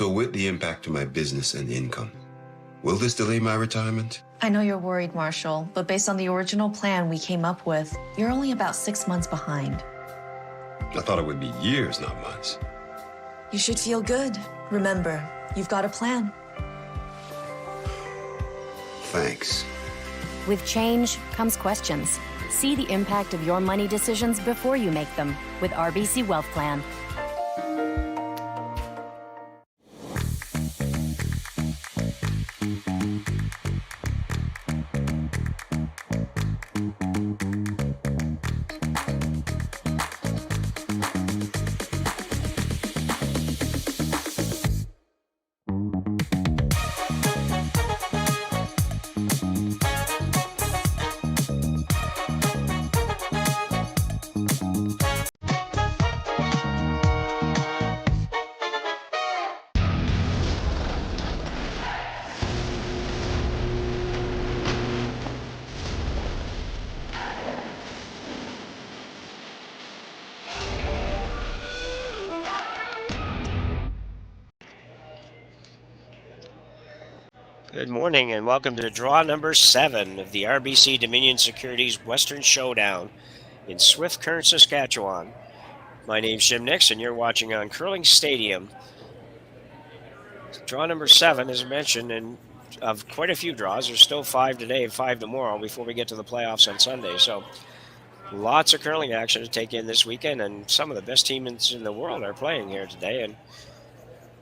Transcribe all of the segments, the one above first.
So with the impact to my business and income, will this delay my retirement? I know you're worried, Marshall, but based on the original plan we came up with, you're only about 6 months behind. I thought it would be years, not months. You should feel good. Remember, you've got a plan. Thanks. With change comes questions. See the impact of your money decisions before you make them with RBC Wealth Plan. Good morning and welcome to draw number 7 of the RBC Dominion Securities Western Showdown in Swift Current, Saskatchewan. My name's Jim Nix and you're watching on Curling Stadium. Draw number 7, as mentioned, and of quite a few draws. There's still 5 today and 5 tomorrow before we get to the playoffs on Sunday. So lots of curling action to take in this weekend, and some of the best teams in the world are playing here today. And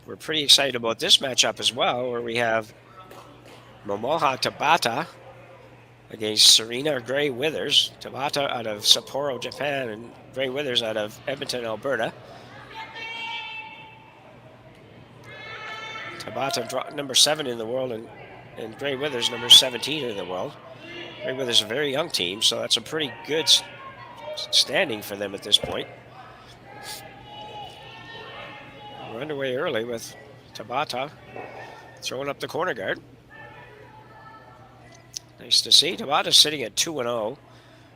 we're pretty excited about this matchup as well, where we have Momoha Tabata against Serena Gray Withers. Tabata out of Sapporo, Japan, and Gray Withers out of Edmonton, Alberta. Tabata number 7 in the world, and Gray Withers number 17 in the world. Gray Withers is a very young team, so that's a pretty good standing for them at this point. We're underway early with Tabata throwing up the corner guard. Nice to see. Tabata's sitting at 2-0.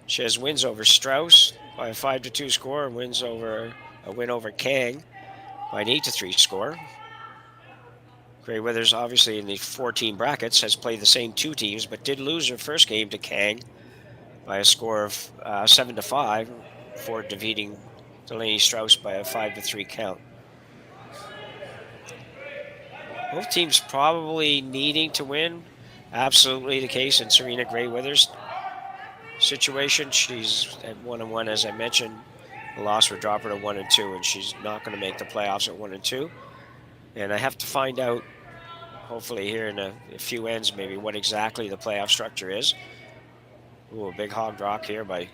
She has wins over Strauss by a 5-2 score and a win over Kang by an 8-3 score. Gray Withers, obviously in the 4-team brackets, has played the same 2 teams, but did lose her first game to Kang by a score of 7-5 before defeating Delaney Strauss by a 5-3 count. Both teams probably needing to win. Absolutely the case in Serena Gray Withers' situation. She's at 1-1, as I mentioned. The loss would drop her to 1-2, and she's not going to make the playoffs at 1-2. And I have to find out, hopefully here in a few ends, maybe what exactly the playoff structure is. Ooh, a big hog rock here by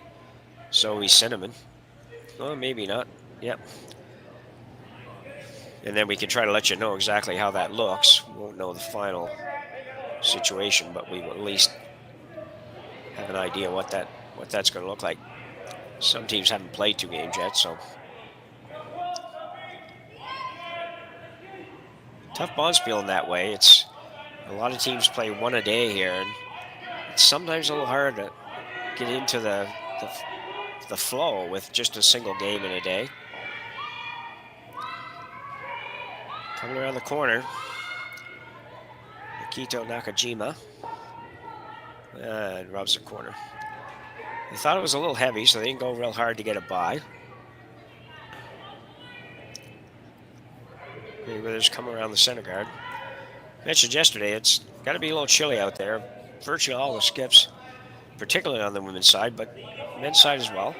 Zoe Cinnamon. Well, maybe not. Yep. And then we can try to let you know exactly how that looks. We won't know the final situation, but we will at least have an idea what that's going to look like. Some teams haven't played 2 games yet, so tough bonspiel in that way. It's a lot of teams play 1 a day here, and it's sometimes a little hard to get into the flow with just a single game in a day. Coming around the corner, Akito Nakajima, and rubs the corner. They thought it was a little heavy, so they didn't go real hard to get it by. Withers come around the center guard. Mentioned yesterday, it's got to be a little chilly out there. Virtually all the skips, particularly on the women's side, but men's side as well,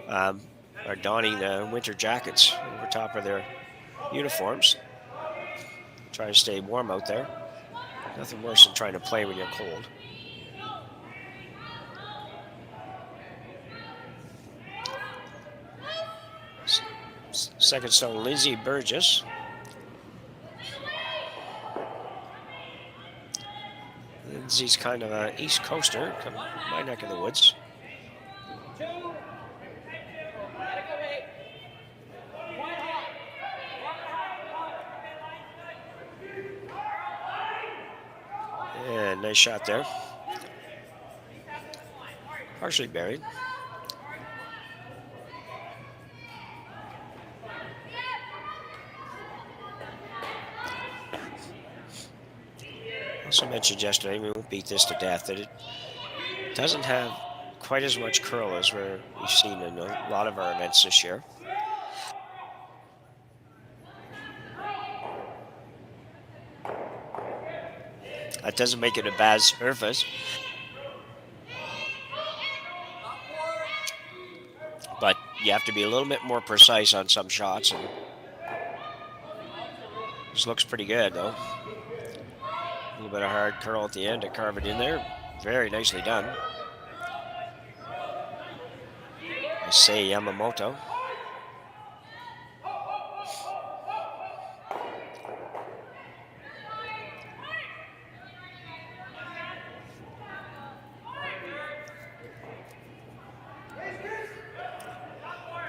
are donning winter jackets over top of their uniforms. Trying to stay warm out there. Nothing worse than trying to play when you're cold. Second stone, Lindsay Burgess. Lindsay's kind of an East Coaster, from my neck of the woods. And nice shot there. Partially buried. Also mentioned yesterday, we won't beat this to death, that it doesn't have quite as much curl as we've seen in a lot of our events this year. That doesn't make it a bad surface. But you have to be a little bit more precise on some shots. And this looks pretty good, though. A little bit of hard curl at the end to carve it in there. Very nicely done. I say Yamamoto.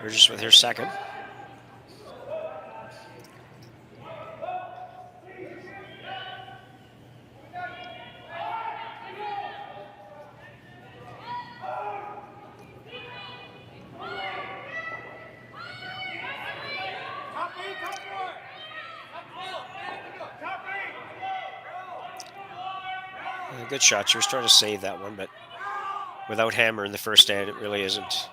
Burgess with her second. Good shot. She was trying to save that one, but without hammer in the first stand, it really isn't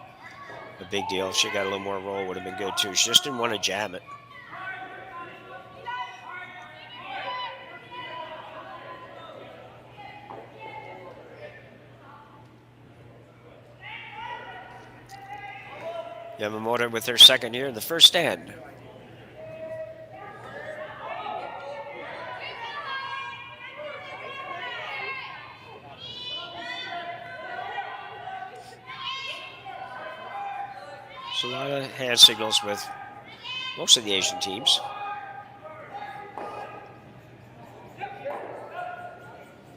a big deal. If she got a little more roll, would have been good too. She just didn't want to jam it. Yamamoto with her second here in the first stand. So a lot of hand signals with most of the Asian teams.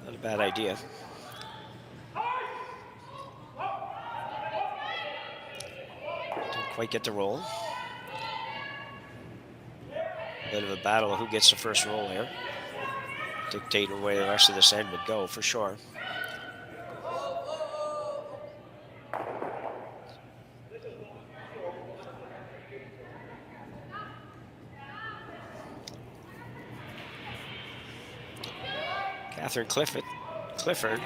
Not a bad idea. Didn't quite get the roll. Bit of a battle of who gets the first roll here. Dictating the way the rest of this end would go for sure. Catherine Clifford,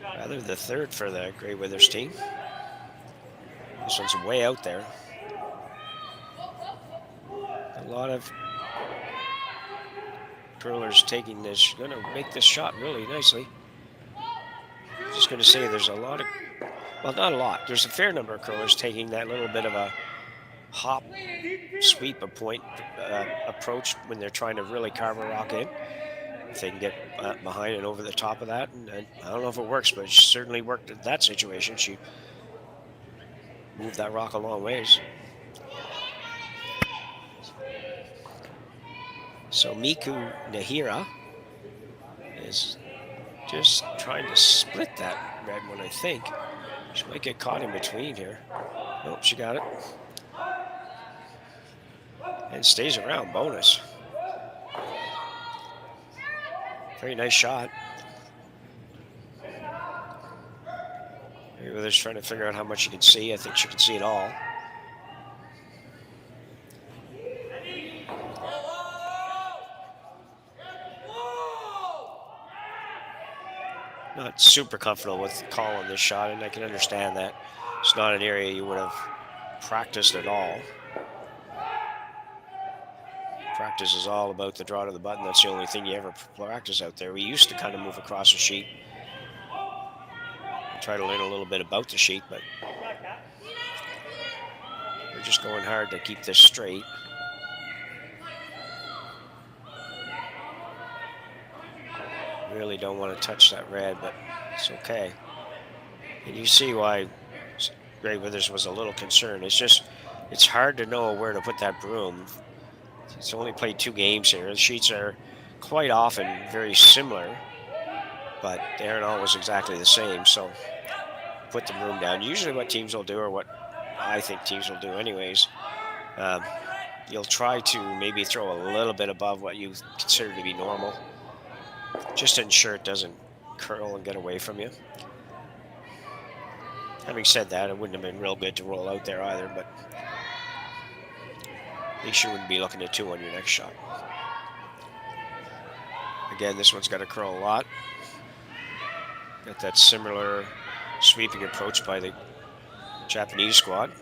rather the third for the Grey Withers team. This one's way out there. A lot of curlers taking this, going to make this shot really nicely. Just going to say there's a lot of, well, not a lot. There's a fair number of curlers taking that little bit of a hop, sweep, a point approach when they're trying to really carve a rock in. If they can get behind and over the top of that, and I don't know if it works, but it certainly worked in that situation. She moved that rock a long ways. So Miku Nahira is just trying to split that red one, I think. She might get caught in between here. Nope, she got it. And stays around, bonus. Very nice shot. Maybe they're just trying to figure out how much you can see. I think she can see it all. Not super comfortable with the call on this shot, and I can understand that. It's not an area you would have practiced at all. Practice is all about the draw to the button. That's the only thing you ever practice out there. We used to kind of move across the sheet and try to learn a little bit about the sheet, but we're just going hard to keep this straight. Really don't want to touch that red, but it's okay. And you see why Grey Withers was a little concerned. It's hard to know where to put that broom. It's only played 2 games here. The sheets are quite often very similar, but they aren't always exactly the same. So put the broom down. Usually what teams will do, or what I think teams will do anyways, you'll try to maybe throw a little bit above what you consider to be normal, just to ensure it doesn't curl and get away from you. Having said that, it wouldn't have been real good to roll out there either, but at least you wouldn't be looking at 2 on your next shot. Again, this one's got to curl a lot. Got that similar sweeping approach by the Japanese squad.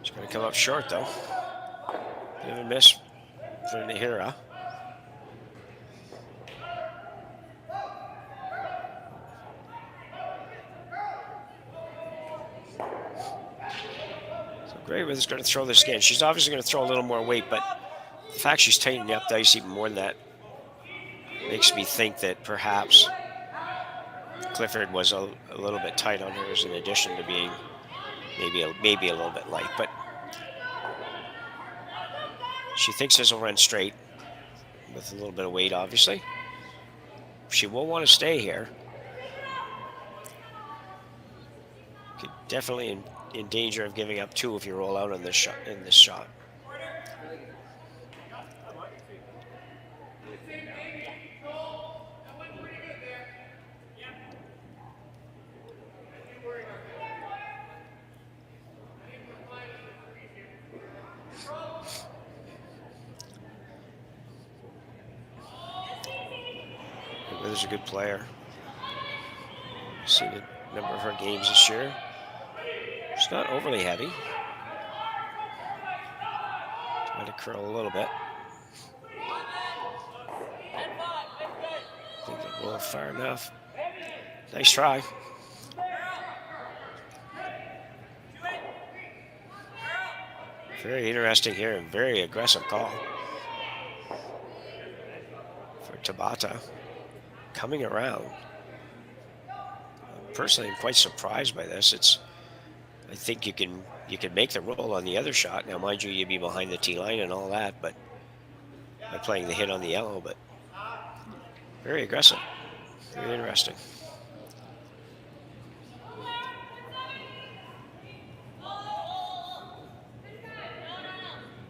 She's going to come up short, though. Bit of a miss for Nihira. So Greyweather's going to throw this again. She's obviously going to throw a little more weight, but the fact she's tightening up the ice even more than that makes me think that perhaps Clifford was a little bit tight on hers in addition to being maybe a little bit light. But she thinks this will run straight with a little bit of weight, obviously. She will want to stay here. Could definitely in danger of giving up 2 if you roll out on this shot. Wither's a good player. I've seen a number of her games this year. She's not overly heavy. Trying to curl a little bit. I think they'll roll far enough. Nice try. Very interesting here and very aggressive call for Tabata. Coming around. Personally, I'm quite surprised by this. I think you can make the roll on the other shot. Now, mind you, you'd be behind the tee line and all that, but by playing the hit on the yellow, but very aggressive. Very interesting.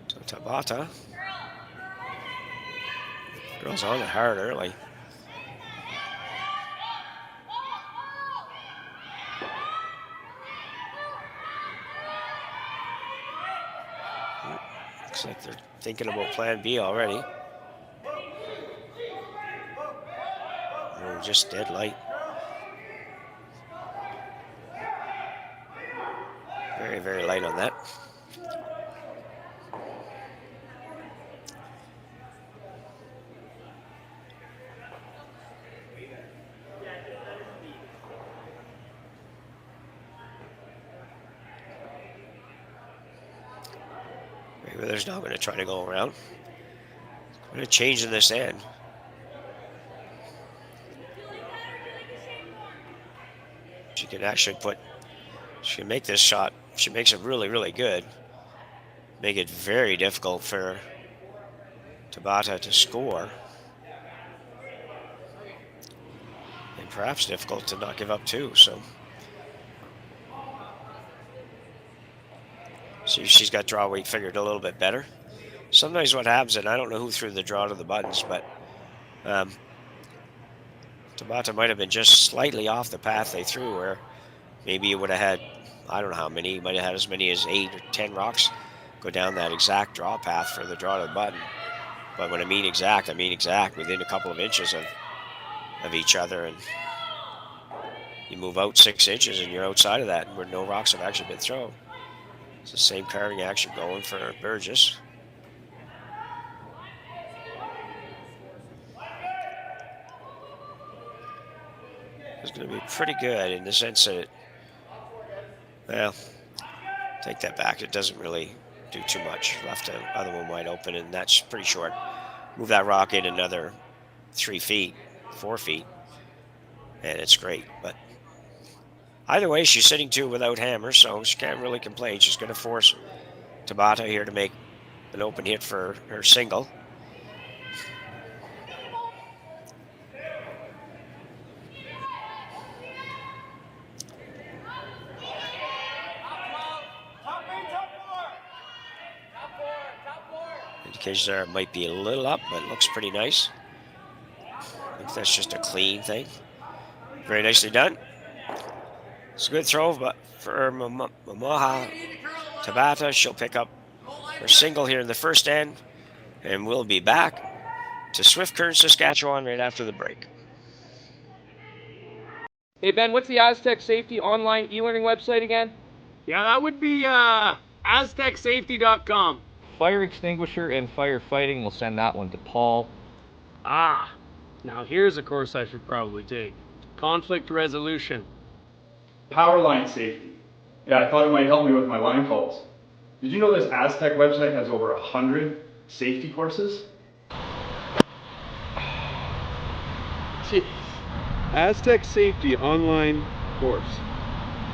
So Tabata. Girls on it hard early. Looks like they're thinking about plan B already. We're just dead light. Very, very light on that. There's not going to try to go around. I'm going to change in this end. She can actually she can make this shot. She makes it really, really good. Make it very difficult for Tabata to score. And perhaps difficult to not give up 2, so. See, she's got draw weight figured a little bit better. Sometimes what happens, and I don't know who threw the draw to the buttons, but Tabata might have been just slightly off the path they threw, where maybe you would have had, I don't know how many, you might have had as many as 8 or 10 rocks go down that exact draw path for the draw to the button. But when I mean exact within a couple of inches of each other, and you move out 6 inches and you're outside of that where no rocks have actually been thrown. It's the same carrying action going for Burgess. It's going to be pretty good in the sense that, well, take that back. It doesn't really do too much. Left the other one wide open, and that's pretty short. Move that rock in another 3 feet, 4 feet, and it's great. But either way, she's sitting 2 without hammer, so she can't really complain. She's going to force Tabata here to make an open hit for her single. Indication there it might be a little up, but it looks pretty nice. I think that's just a clean thing. Very nicely done. It's a good throw, but for Momoha Tabata, she'll pick up her single here in the first end. And we'll be back to Swift Current, Saskatchewan right after the break. Hey Ben, what's the Aztec Safety online e-learning website again? Yeah, that would be aztecsafety.com. Fire extinguisher and firefighting, we'll send that one to Paul. Ah, now here's a course I should probably take. Conflict resolution. Power line safety. Yeah, I thought it might help me with my line calls. Did you know this Aztec website has over 100 safety courses? Jeez. Aztec Safety online course.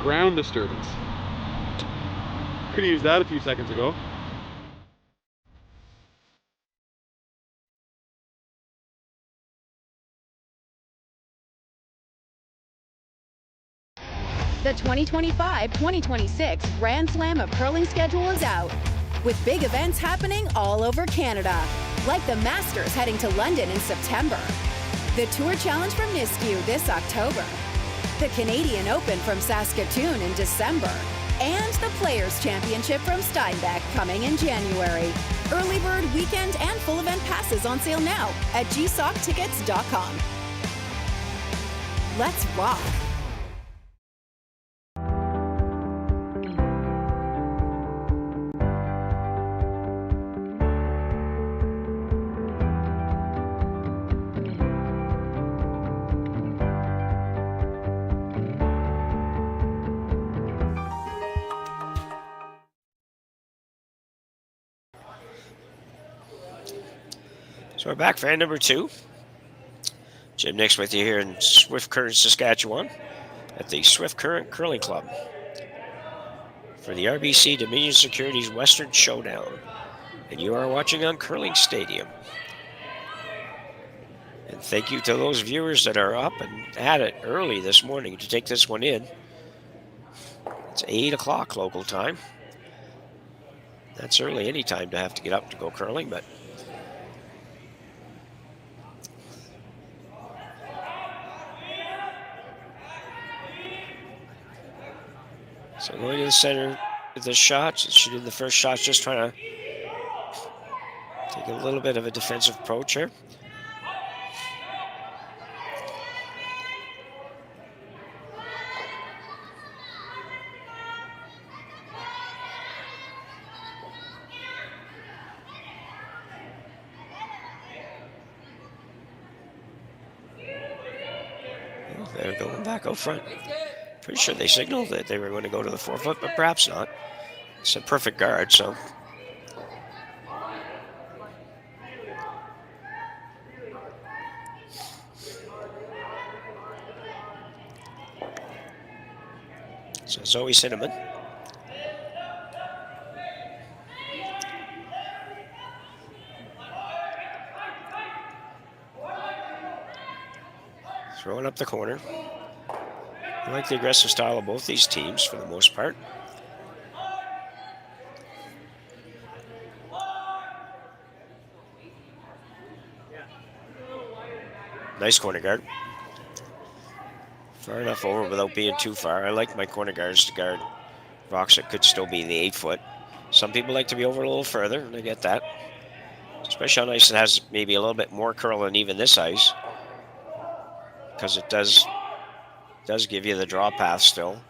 Ground disturbance. Could have used that a few seconds ago. The 2025-2026 Grand Slam of Curling schedule is out, with big events happening all over Canada, like the Masters heading to London in September, the Tour Challenge from Nisku this October, the Canadian Open from Saskatoon in December, and the Players' Championship from Steinbeck coming in January. Early bird weekend and full event passes on sale now at gsoctickets.com. Let's rock! So we're back for end number 2. Jim Nix with you here in Swift Current, Saskatchewan at the Swift Current Curling Club for the RBC Dominion Securities Western Showdown. And you are watching on Curling Stadium. And thank you to those viewers that are up and at it early this morning to take this one in. It's 8 o'clock local time. That's early any time to have to get up to go curling, but so going to the center with the shots. She did the first shot, just trying to take a little bit of a defensive approach here. Oh, they're going back out front. Pretty sure they signaled that they were going to go to the forefoot, but perhaps not. It's a perfect guard, so. So Zoe Cinnamon. Throwing up the corner. I like the aggressive style of both these teams for the most part. Nice corner guard. Far enough over without being too far. I like my corner guards to guard rocks that could still be in the 8 foot. Some people like to be over a little further, and I get that. Especially on ice that has maybe a little bit more curl than even this ice, because it does give you the draw path still,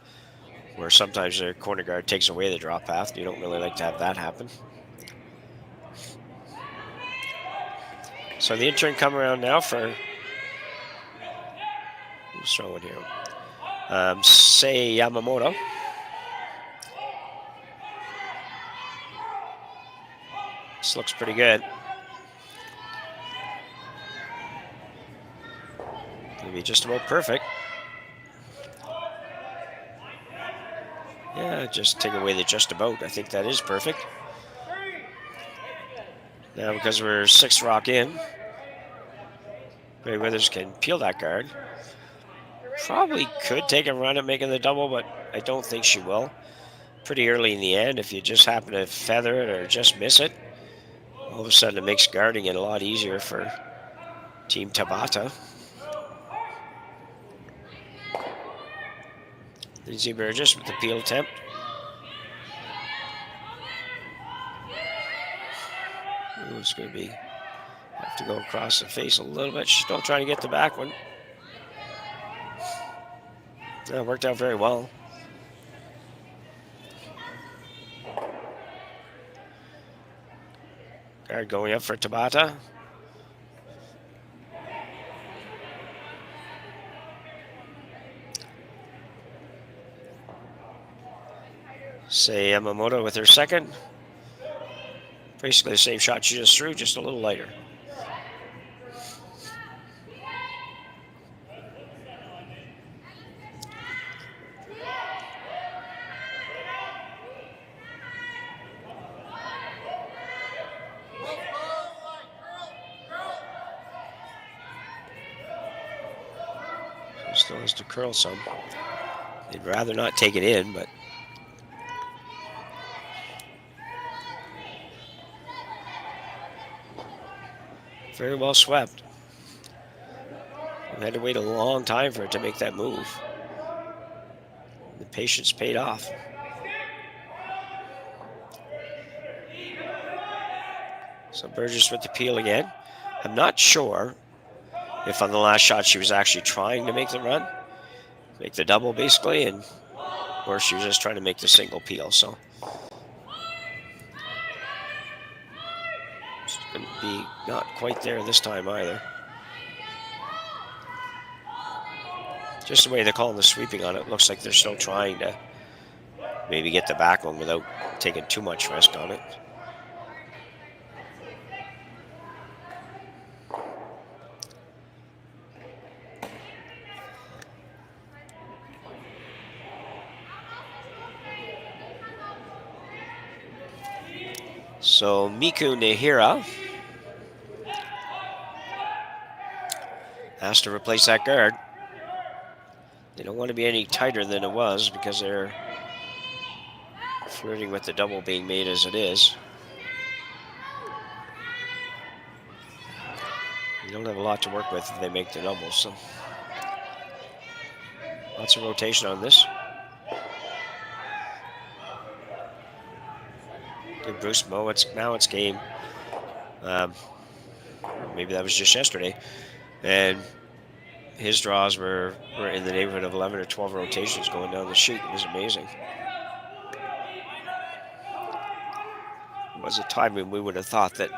where sometimes the corner guard takes away the draw path. You don't really like to have that happen. So the intern come around now for, who's throwing here? Sei Yamamoto. This looks pretty good. Maybe just about perfect. Yeah, just take away the just about. I think that is perfect. Now, because we're 6th rock in, Gray Withers can peel that guard. Probably could take a run at making the double, but I don't think she will. Pretty early in the end, if you just happen to feather it or just miss it, all of a sudden it makes guarding it a lot easier for Team Tabata. Lindsay Burgess with the peel attempt. Ooh, it's going to be, have to go across the face a little bit. She's still trying to get the back one. That worked out very well. Guard going up for Tabata. Say Yamamoto with her second. Basically the same shot she just threw, just a little lighter. Still has to curl some. They'd rather not take it in, but very well swept. We had to wait a long time for it to make that move. The patience paid off. So Burgess with the peel again. I'm not sure if on the last shot she was actually trying to make the run, make the double basically, or she was just trying to make the single peel. So it's going to be not quite there this time either. Just the way they're calling the sweeping on it, looks like they're still trying to maybe get the back one without taking too much risk on it. So Miku Nihira has to replace that guard. They don't want to be any tighter than it was because they're flirting with the double being made as it is. You don't have a lot to work with if they make the double, so lots of rotation on this. Good Bruce Mo, now it's game. Maybe that was just yesterday. And his draws were in the neighborhood of 11 or 12 rotations going down the sheet. It was amazing. It was a time when we would have thought that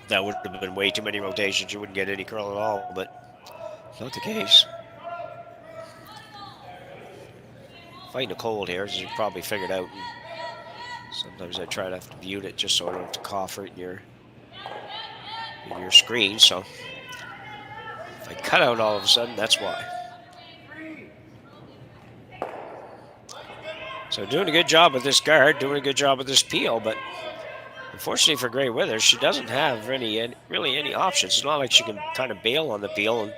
that would have been way too many rotations. You wouldn't get any curl at all, but not the case. Fighting a cold here, as you probably figured out. Sometimes I try to mute it just so I don't have to cough right in your screen. So if I cut out all of a sudden, that's why. So doing a good job with this guard, doing a good job with this peel, but unfortunately for Grey Withers, she doesn't have really any options. It's not like she can kind of bail on the peel and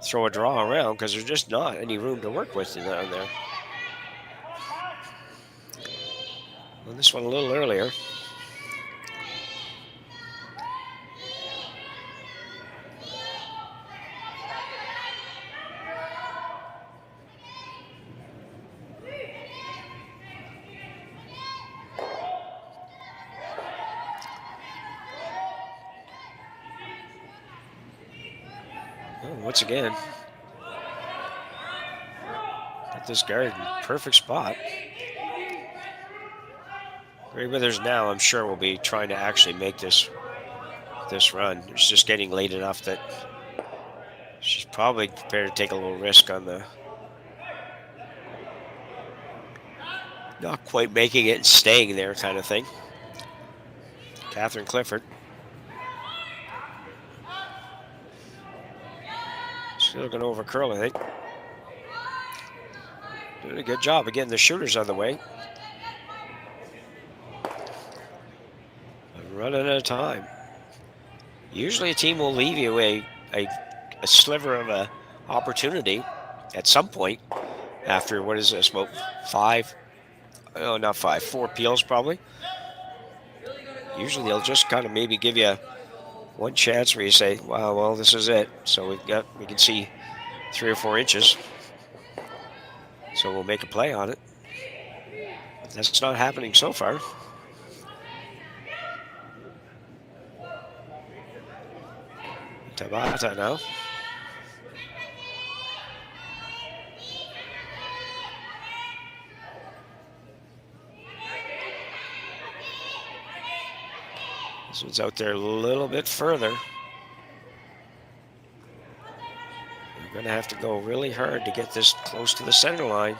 throw a draw around because there's just not any room to work with down there. Well, this one a little earlier. Oh, once again, got this guard in perfect spot. Grey Withers now, I'm sure, will be trying to actually make this run. It's just getting late enough that she's probably prepared to take a little risk on the not quite making it and staying there kind of thing. Catherine Clifford. Still going to over curl, I think. Doing a good job of getting the shooters out of the way. Running out of time. Usually a team will leave you a sliver of a opportunity at some point after, what is this, about 4 peels probably. Usually they'll just kind of maybe give you one chance where you say, wow, well, this is it. So we can see 3 or 4 inches. So we'll make a play on it. That's not happening so far. Tabata now. This one's out there a little bit further. You're going to have to go really hard to get this close to the center line.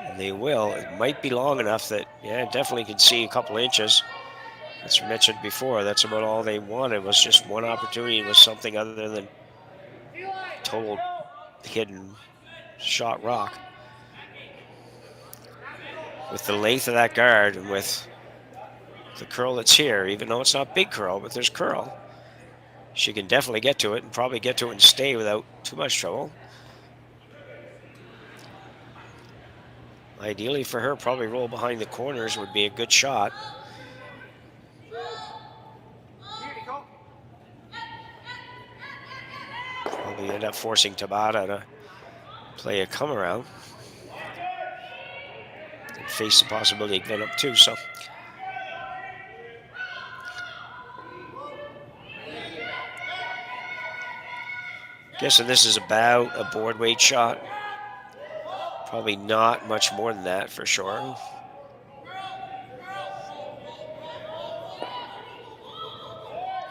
And they will. It might be long enough that, yeah, definitely can see a couple inches. As mentioned before, that's about all they wanted, was just one opportunity with something other than total hidden shot rock. With the length of that guard and with the curl that's here, even though it's not big curl, but there's curl, she can definitely get to it and probably get to it and stay without too much trouble. Ideally for her, probably roll behind the corners would be a good shot. Probably end up forcing Tabata to play a come around and face the possibility of getting up too. So guessing this is about a board weight shot. Probably not much more than that for sure.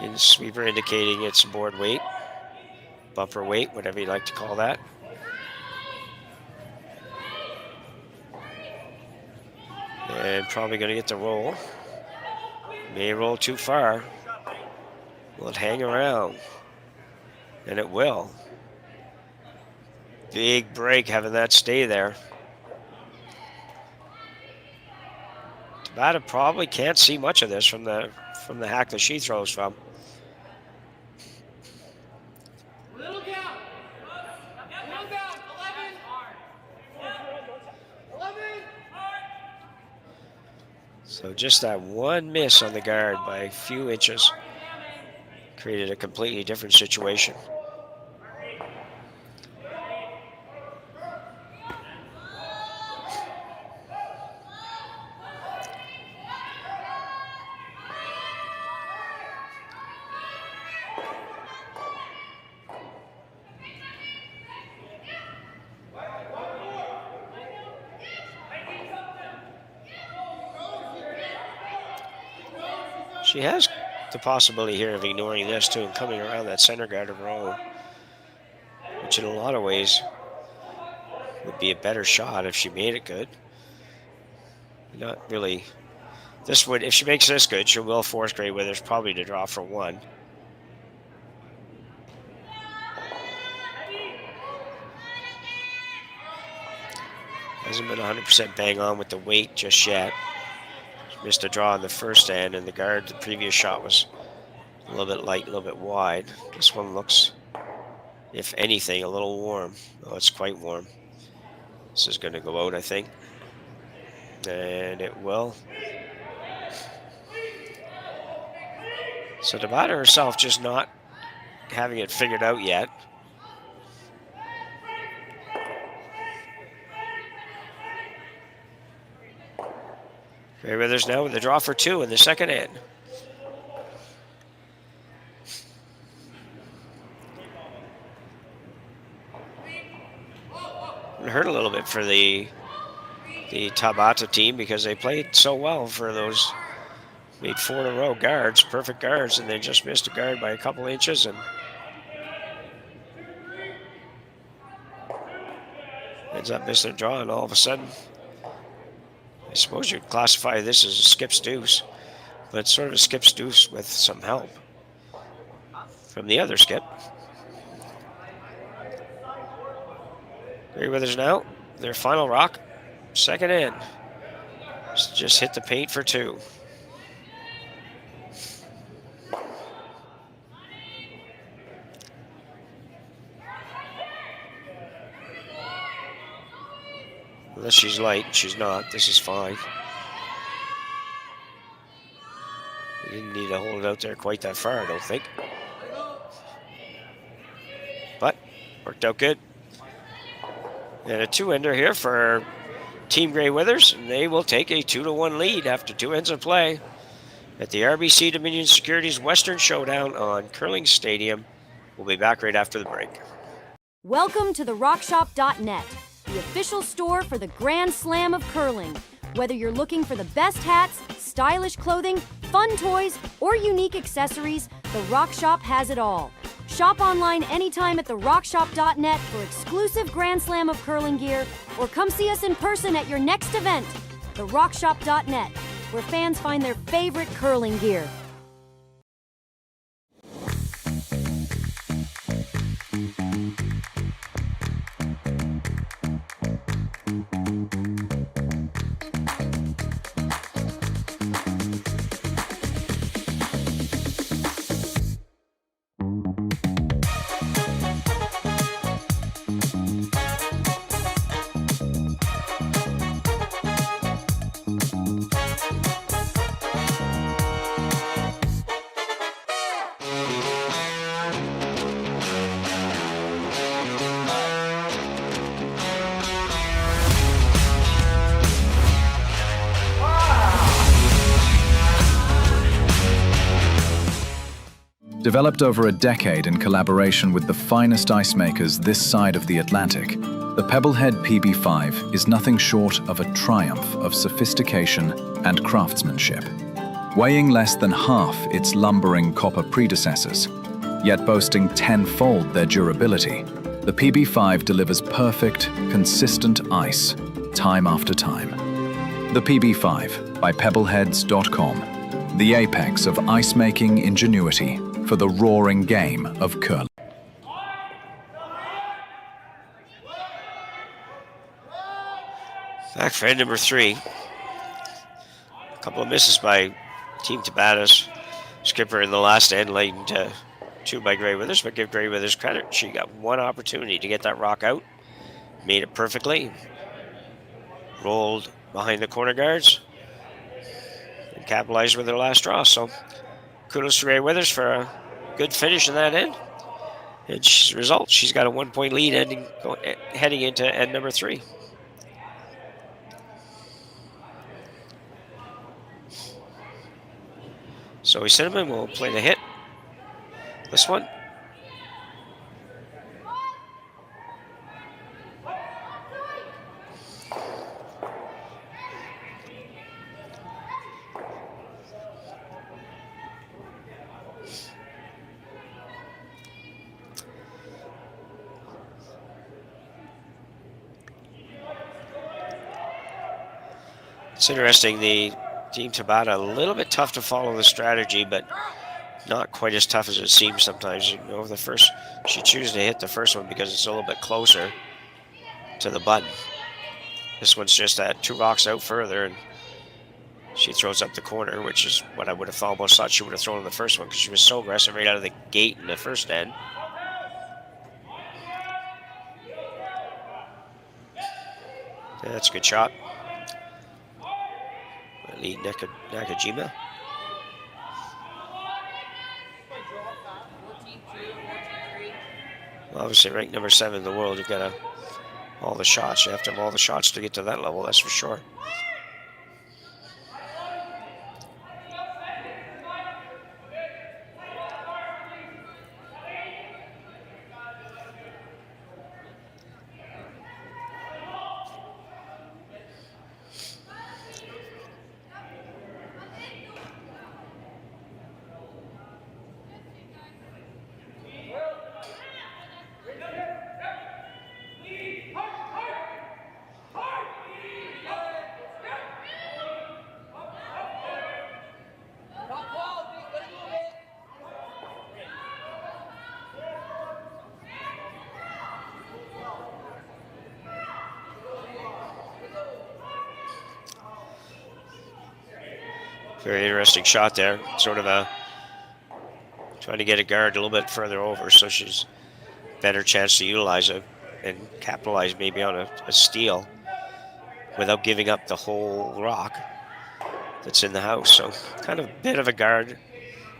In the sweeper indicating it's board weight, bumper weight, whatever you like to call that. And probably going to get the roll. May roll too far. Will it hang around? And it will. Big break having that stay there. Tabata probably can't see much of this from the hack that she throws from. So just that one miss on the guard by a few inches created a completely different situation. She has the possibility here of ignoring this too and coming around that center guard of her own, which in a lot of ways would be a better shot if she made it good. Not really. This would, if she makes this good, she will force Grey Withers probably to draw for one. Hasn't been 100% bang on with the weight just yet. Missed a draw on the first end, and the guard, the previous shot was a little bit light, a little bit wide. This one looks, if anything, a little warm. Oh, it's quite warm. This is going to go out, I think. And it will. So Tabata herself just not having it figured out yet. Grey Withers now with the draw for two in the second end. It hurt a little bit for the Tabata team because they played so well for those, made four in a row guards, perfect guards, and they just missed a guard by a couple inches and ends up missing a draw, and all of a sudden, I suppose you'd classify this as a skip's deuce, but it's sort of a skip's deuce with some help from the other skip. Grey Withers now, their final rock, second end. Just hit the paint for two. Unless she's light, she's not. This is fine. You didn't need to hold it out there quite that far, I don't think. But worked out good. And a 2-ender here for Team Grey Withers, and they will take a 2-1 lead after 2 ends of play at the RBC Dominion Securities Western Showdown on Curling Stadium. We'll be back right after the break. Welcome to the RockShop.net, the official store for the Grand Slam of curling. Whether you're looking for the best hats, stylish clothing, fun toys, or unique accessories, the Rock Shop has it all. Shop online anytime at therockshop.net for exclusive Grand Slam of curling gear, or come see us in person at your next event. Therockshop.net, where fans find their favorite curling gear. Developed over a decade in collaboration with the finest ice makers this side of the Atlantic, the Pebblehead PB5 is nothing short of a triumph of sophistication and craftsmanship. Weighing less than half its lumbering copper predecessors, yet boasting tenfold their durability, the PB5 delivers perfect, consistent ice, time after time. The PB5 by Pebbleheads.com, the apex of ice-making ingenuity for the roaring game of curling. Back for end number 3. A couple of misses by Team Tabata's skipper in the last end, leading to 2 by Grey Withers, but give Grey Withers credit. She got one opportunity to get that rock out, made it perfectly, rolled behind the corner guards, and capitalized with her last draw. So kudos to Grey Withers for a good finish in that end. And as a result, she's got a 1-point lead heading into end number 3. So Cinnamon will play the hit. This one. It's interesting, the Team Tabata, a little bit tough to follow the strategy, but not quite as tough as it seems sometimes. You know, she chooses to hit the first one because it's a little bit closer to the button. This one's just at 2 rocks out further, and she throws up the corner, which is what I would have almost thought she would have thrown in the first one because she was so aggressive right out of the gate in the first end. Yeah, that's a good shot. Lead Nakajima. Well, obviously, ranked number 7 in the world, you've got all the shots. You have to have all the shots to get to that level, that's for sure. Very interesting shot there. Sort of trying to get a guard a little bit further over, so she's better chance to utilize it and capitalize maybe on a steal without giving up the whole rock that's in the house. So kind of a bit of a guard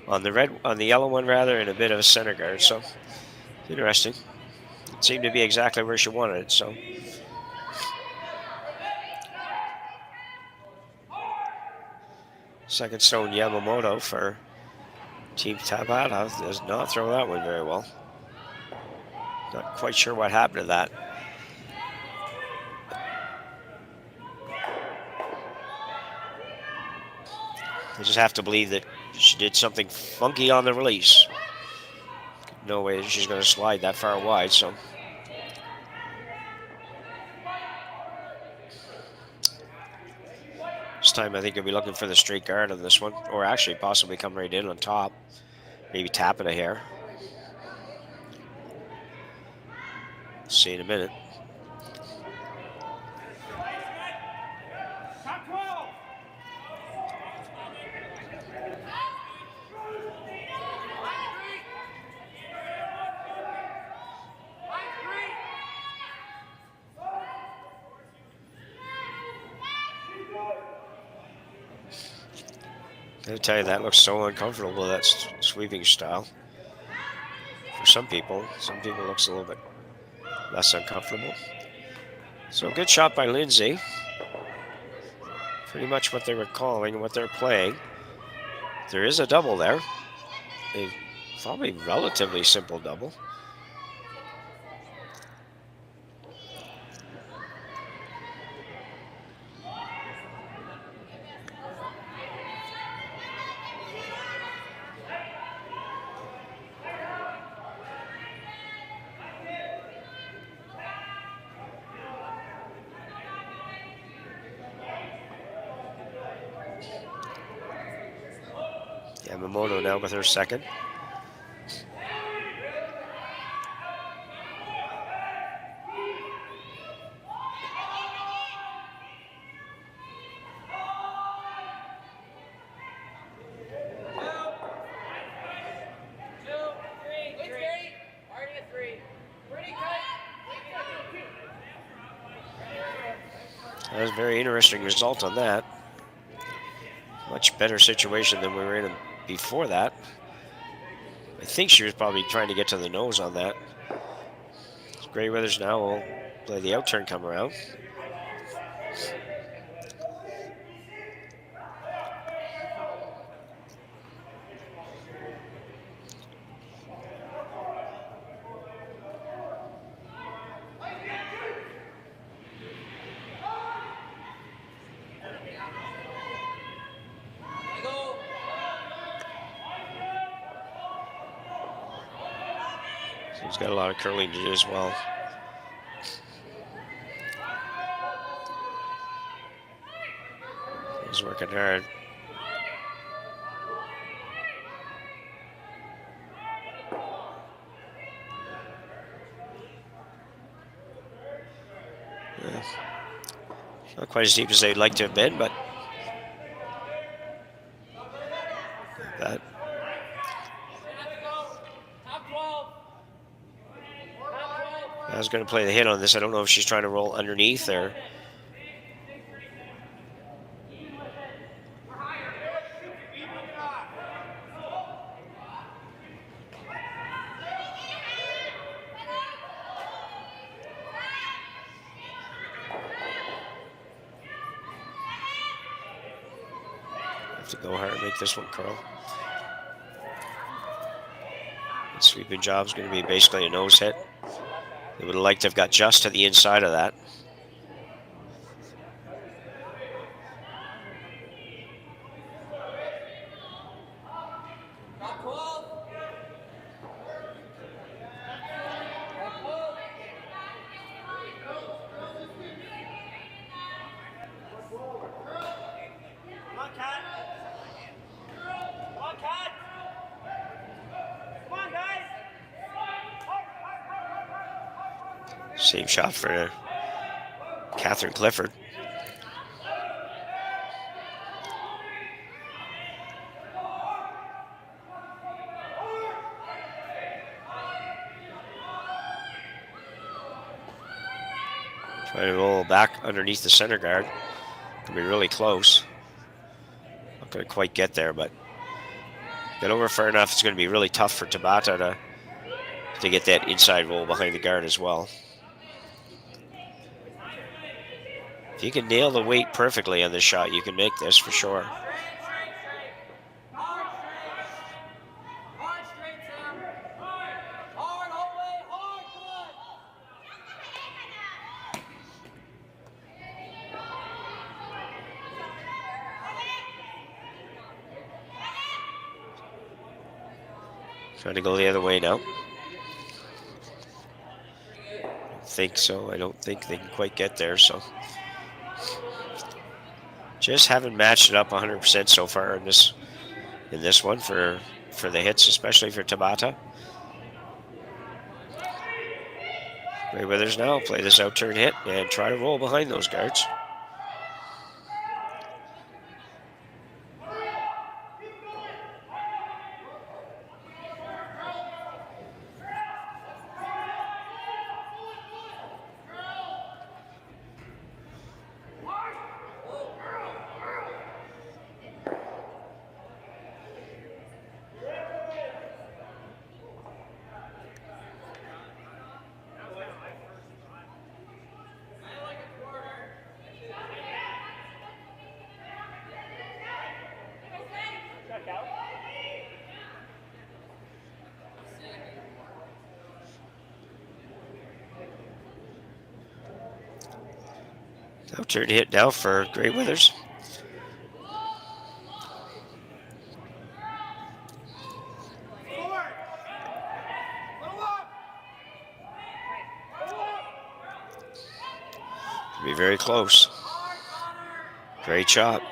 on the yellow one rather, and a bit of a center guard. So interesting. It seemed to be exactly where she wanted it. So Second stone Yamamoto for Team Tabata does not throw that one very well. Not quite sure what happened to that. I just have to believe that she did something funky on the release. No way she's going to slide that far wide, so. This time I think he'll be looking for the straight guard on this one, or actually possibly come right in on top. Maybe tap it a hair. See in a minute. I gotta tell you, that looks so uncomfortable, that sweeping style. For some people it looks a little bit less uncomfortable. So good shot by Lindsay. Pretty much what they were calling and what they're playing. There is a double there. A probably relatively simple double. Yamamoto now with her second. That was a very interesting result on that. Much better situation than we were in before that. I think she was probably trying to get to the nose on that. Gray Weathers now will play the outturn come around. He's got a lot of curling to do as well. He's working hard. Yeah. Not quite as deep as they'd like to have been, but that. I was going to play the hit on this. I don't know if she's trying to roll underneath or. Have to go hard and make this one curl. The sweeping job is going to be basically a nose hit. They would have liked to have got just to the inside of that. Same shot for Catherine Clifford. Trying to roll back underneath the center guard. Can be really close. Not going to quite get there, but get over far enough. It's going to be really tough for Tabata to get that inside roll behind the guard as well. If you can nail the weight perfectly on this shot, you can make this for sure. Trying to go the other way now. Think so. I don't think they can quite get there, so just haven't matched it up 100% so far in this one for the hits, especially for Tabata. Gray Withers now play this out turn hit and try to roll behind those guards. Out turn hit now for Gray Withers. Be very close. Great shot.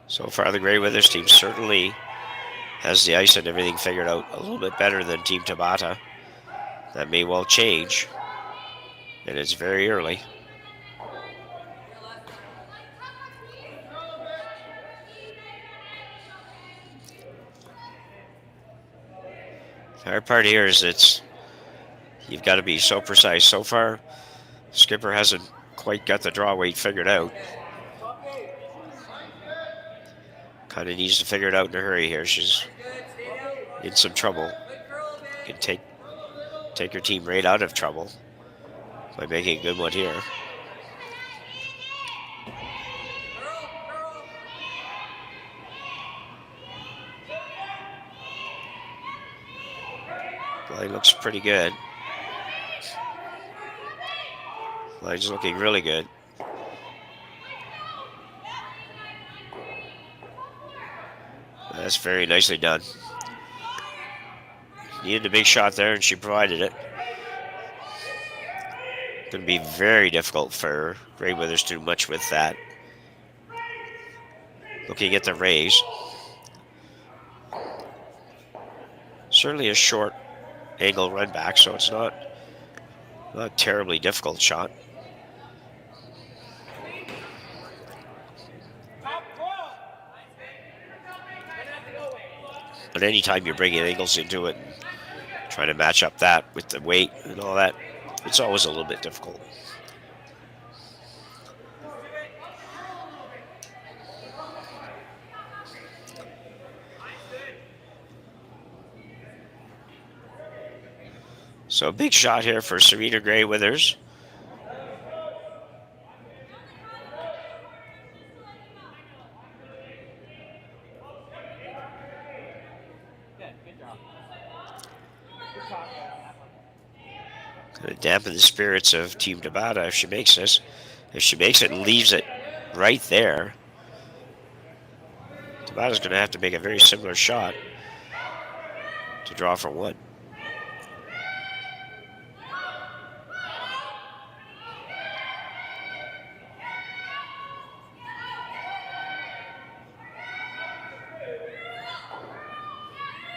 So far, the Gray Withers team certainly has the ice and everything figured out a little bit better than Team Tabata. That may well change, and it's very early. The hard part here is you've got to be so precise. So far, Skipper hasn't quite got the draw weight figured out. Kind of needs to figure it out in a hurry here. She's in some trouble. Can take her team right out of trouble by making a good one here. Line looks pretty good. Line's looking really good. That's very nicely done. Needed a big shot there, and she provided it. Going to be very difficult for Gray Withers to do much with that. Looking at the raise. Certainly a short angle run back, so it's not a terribly difficult shot. But anytime you're bringing angles into it and trying to match up that with the weight and all that, it's always a little bit difficult. So a big shot here for Serena Gray Withers. Going to dampen the spirits of Team Tabata if she makes this. If she makes it and leaves it right there, Tabata's going to have to make a very similar shot to draw for one.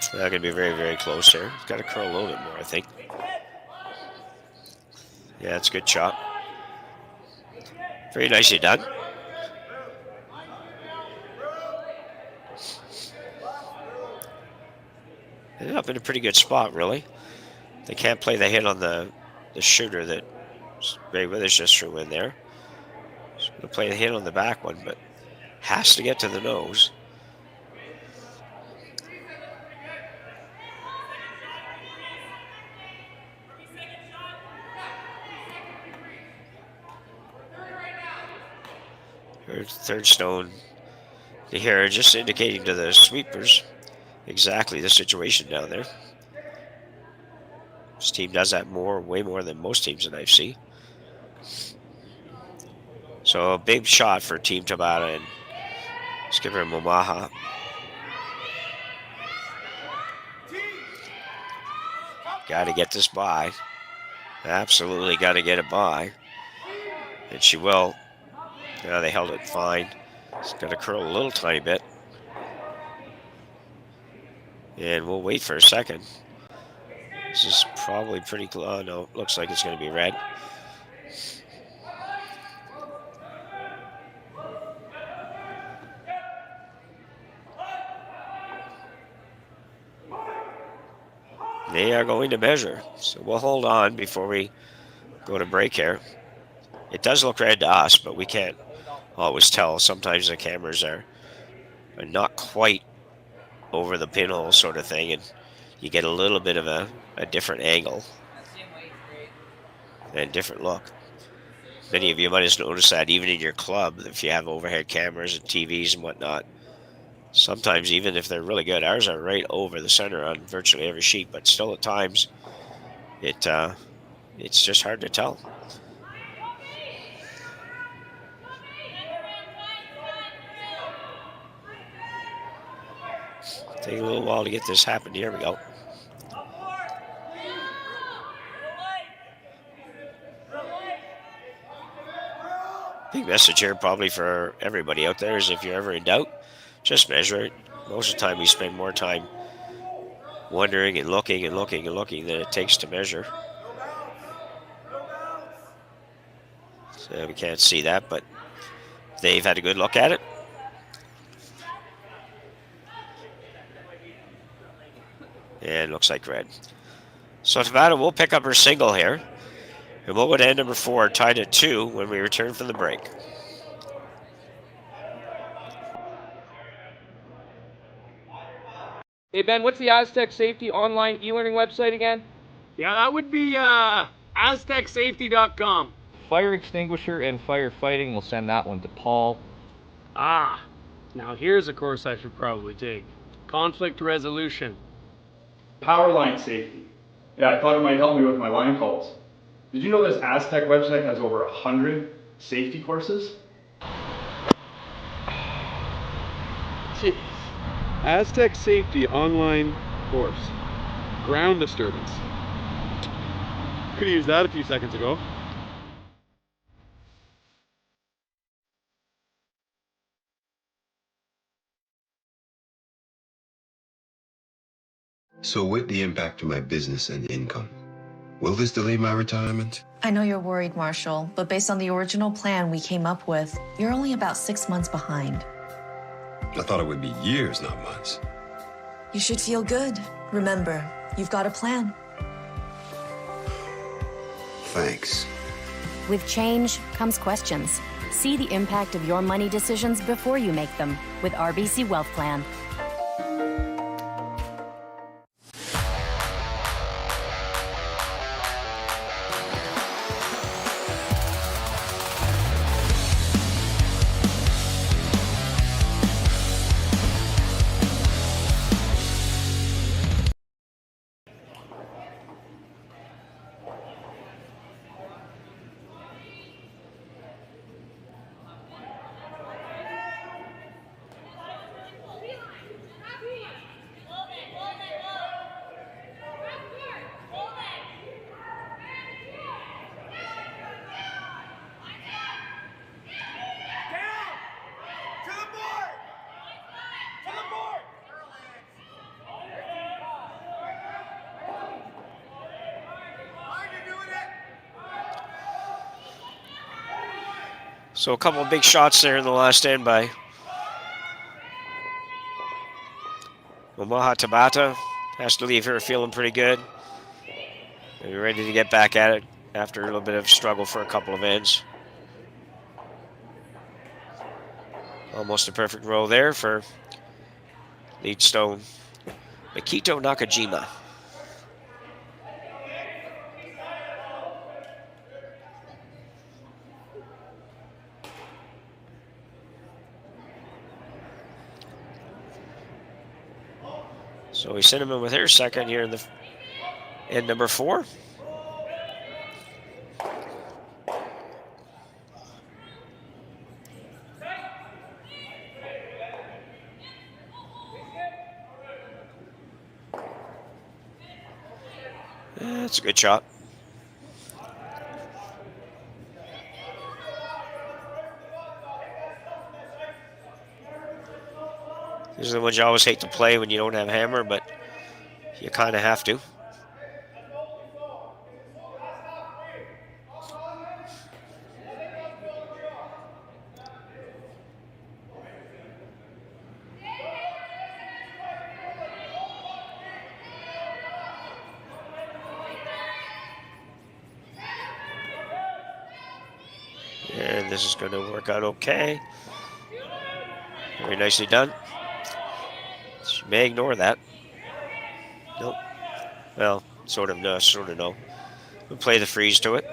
That's going to be very, very close here. Got to curl a little bit more, I think. Yeah, it's a good shot. Very nicely done. Ended up in a pretty good spot, really. They can't play the hit on the shooter that Gray Withers just threw in there. So going to play the hit on the back one, but has to get to the nose. Third stone here, just indicating to the sweepers exactly the situation down there. This team does that way more than most teams that I've seen. So a big shot for Team Tabata and skipper Momoha. Got to get this by. Absolutely got to get it by. And she will. Yeah, they held it fine. It's got to curl a little tiny bit. And we'll wait for a second. This is probably pretty close. Oh, no, looks like it's going to be red. They are going to measure. So we'll hold on before we go to break here. It does look red to us, but we can't always tell. Sometimes the cameras are not quite over the pinhole sort of thing, and you get a little bit of a different angle and different look. Many of you might have noticed that even in your club, if you have overhead cameras and TVs and whatnot, sometimes even if they're really good, ours are right over the center on virtually every sheet, but still at times it's just hard to tell. Take a little while to get this happened. Here we go. Big message here probably for everybody out there is if you're ever in doubt, just measure it. Most of the time we spend more time wondering and looking and looking and looking than it takes to measure. So we can't see that, but they've had a good look at it. And looks like red. So Tabata will pick up her single here. And we'll go to end number 4, tied at 2 when we return from the break. Hey Ben, what's the Aztec Safety online e-learning website again? Yeah, that would be aztecsafety.com. Fire extinguisher and firefighting, we'll send that one to Paul. Ah, now here's a course I should probably take. Conflict resolution. Power line safety. Yeah, I thought it might help me with my line calls. Did you know this Aztec website has over 100 safety courses? Jeez. Aztec Safety online course. Ground disturbance. Could have used that a few seconds ago. So with the impact to my business and income, will this delay my retirement? I know you're worried, Marshall, but based on the original plan we came up with, you're only about 6 months behind. I thought it would be years, not months. You should feel good. Remember, you've got a plan. Thanks. With change comes questions. See the impact of your money decisions before you make them with RBC Wealth Plan. So a couple of big shots there in the last end by Momoha Tabata. Has to leave here feeling pretty good. Maybe ready to get back at it after a little bit of struggle for a couple of ends. Almost a perfect roll there for lead stone Mikito Nakajima. So we sent him in with her second here in the And number 4. That's a good shot. These are the ones you always hate to play when you don't have hammer, but you kind of have to. And this is going to work out okay. Very nicely done. She may ignore that. Nope. Well, sort of no, sort of no. We'll play the freeze to it.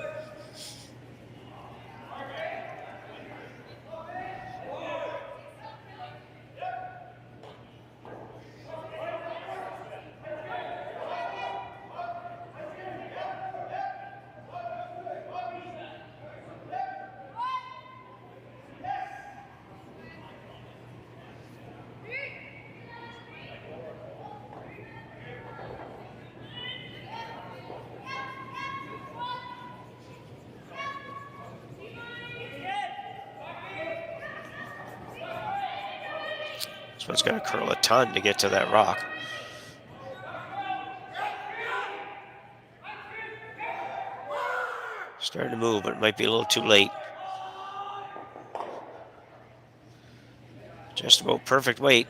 So it's got to curl a ton to get to that rock. Starting to move, but it might be a little too late. Just about perfect weight.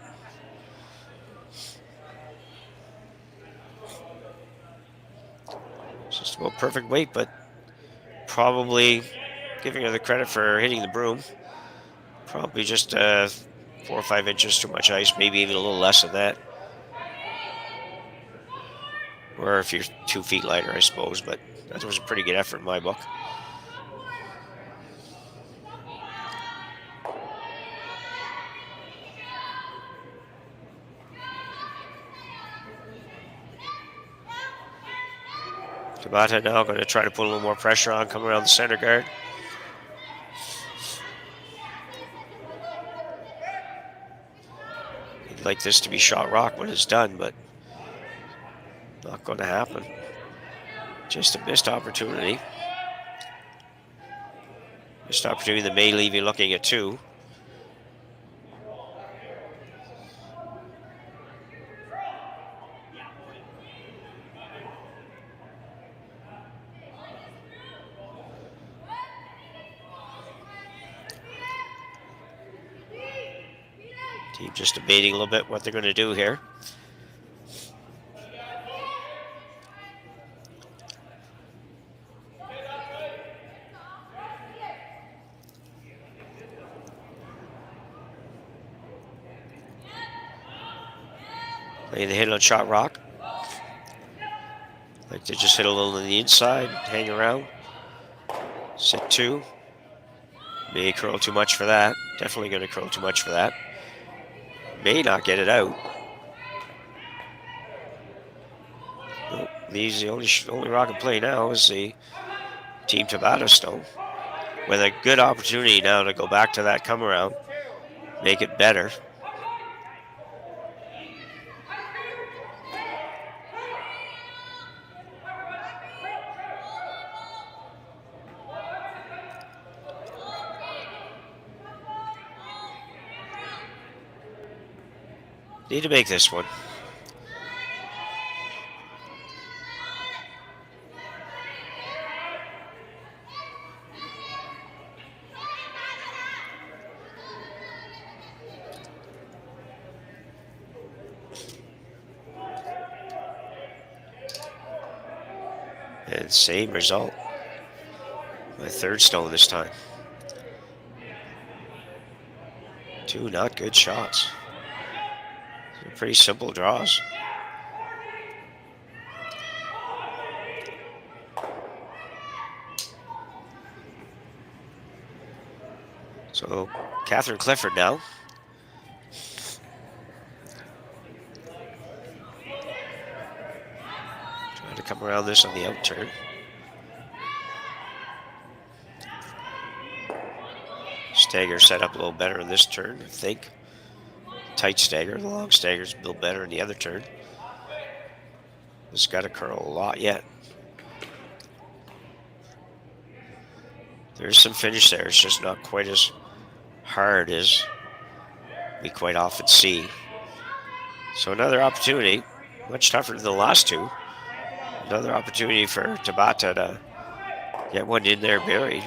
Just about perfect weight, but probably giving her the credit for hitting the broom. Probably just 4 or 5 inches too much ice, maybe even a little less than that. Or if you're 2 feet lighter, I suppose, but that was a pretty good effort in my book. Tabata now going to try to put a little more pressure on, come around the center guard. You'd like this to be shot rock when it's done, but not going to happen. Just a missed opportunity. Missed opportunity that may leave you looking at 2. Team just debating a little bit what they're going to do here. Playing the hit on shot rock. Like to just hit a little on the inside, hang around. Sit 2. May curl too much for that. Definitely going to curl too much for that. May not get it out. Nope. These the only rock in play now is the Team Tabata stone. With a good opportunity now to go back to that come around, make it better. Need to make this one. And same result. My 3rd stone this time. 2 not good shots. Pretty simple draws. So Catherine Clifford now. Trying to come around this on the out turn. Stagger set up a little better in this turn, I think. Tight stagger. The long stagger's built better in the other turn. This got to curl a lot yet. There's some finish there. It's just not quite as hard as we quite often see. So another opportunity, much tougher than the last two. Another opportunity for Tabata to get one in there buried.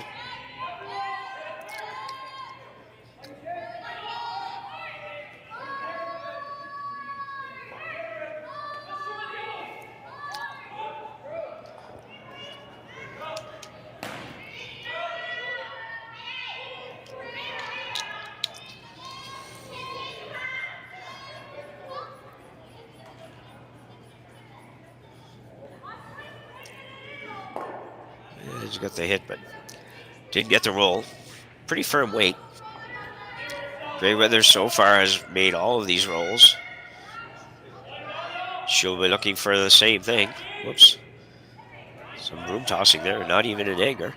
He's got the hit, but didn't get the roll. Pretty firm weight. Greyweather so far has made all of these rolls. She'll be looking for the same thing. Whoops. Some room tossing there, not even in anger.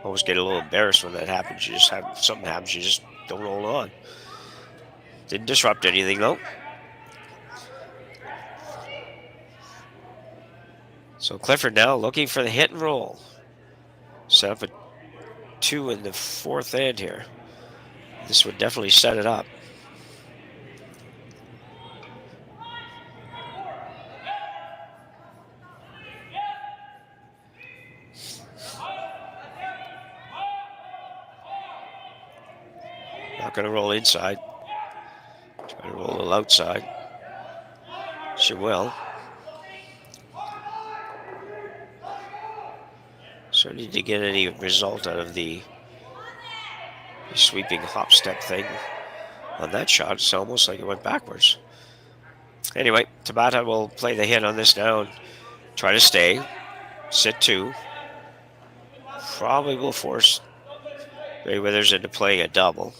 Always get a little embarrassed when that happens. You just have something happens, you just don't roll on. Didn't disrupt anything though. So Clifford now looking for the hit and roll. Set up a 2 in the fourth hand here. This would definitely set it up. Not going to roll inside. Try to roll a little outside. She will. Certainly didn't get any result out of the sweeping hop step thing on that shot. It's almost like it went backwards. Anyway, Tabata will play the hit on this now and try to stay. Sit 2. Probably will force Greyweathers into playing a double.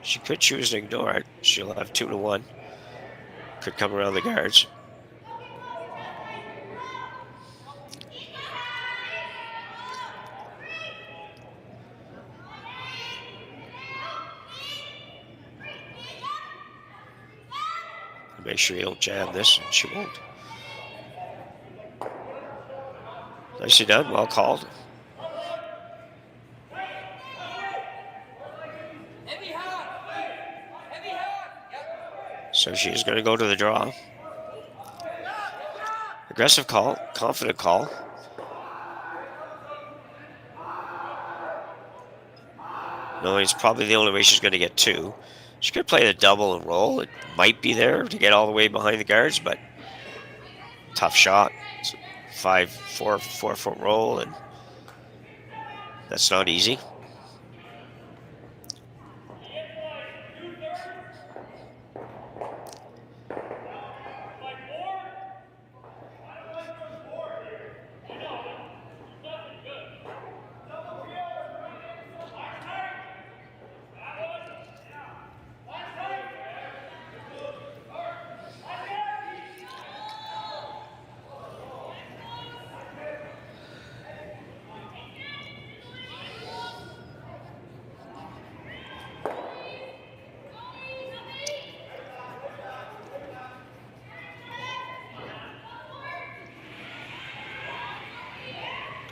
She could choose to ignore it. She'll have 2-1. Could come around the guards. Make sure you don't jam this, and she won't. Nicely done, well called. So she is going to go to the draw. Aggressive call, confident call. No, it's probably the only way she's going to get 2. She could play the double and roll. It might be there to get all the way behind the guards, but tough shot. It's a 4-foot roll, and that's not easy.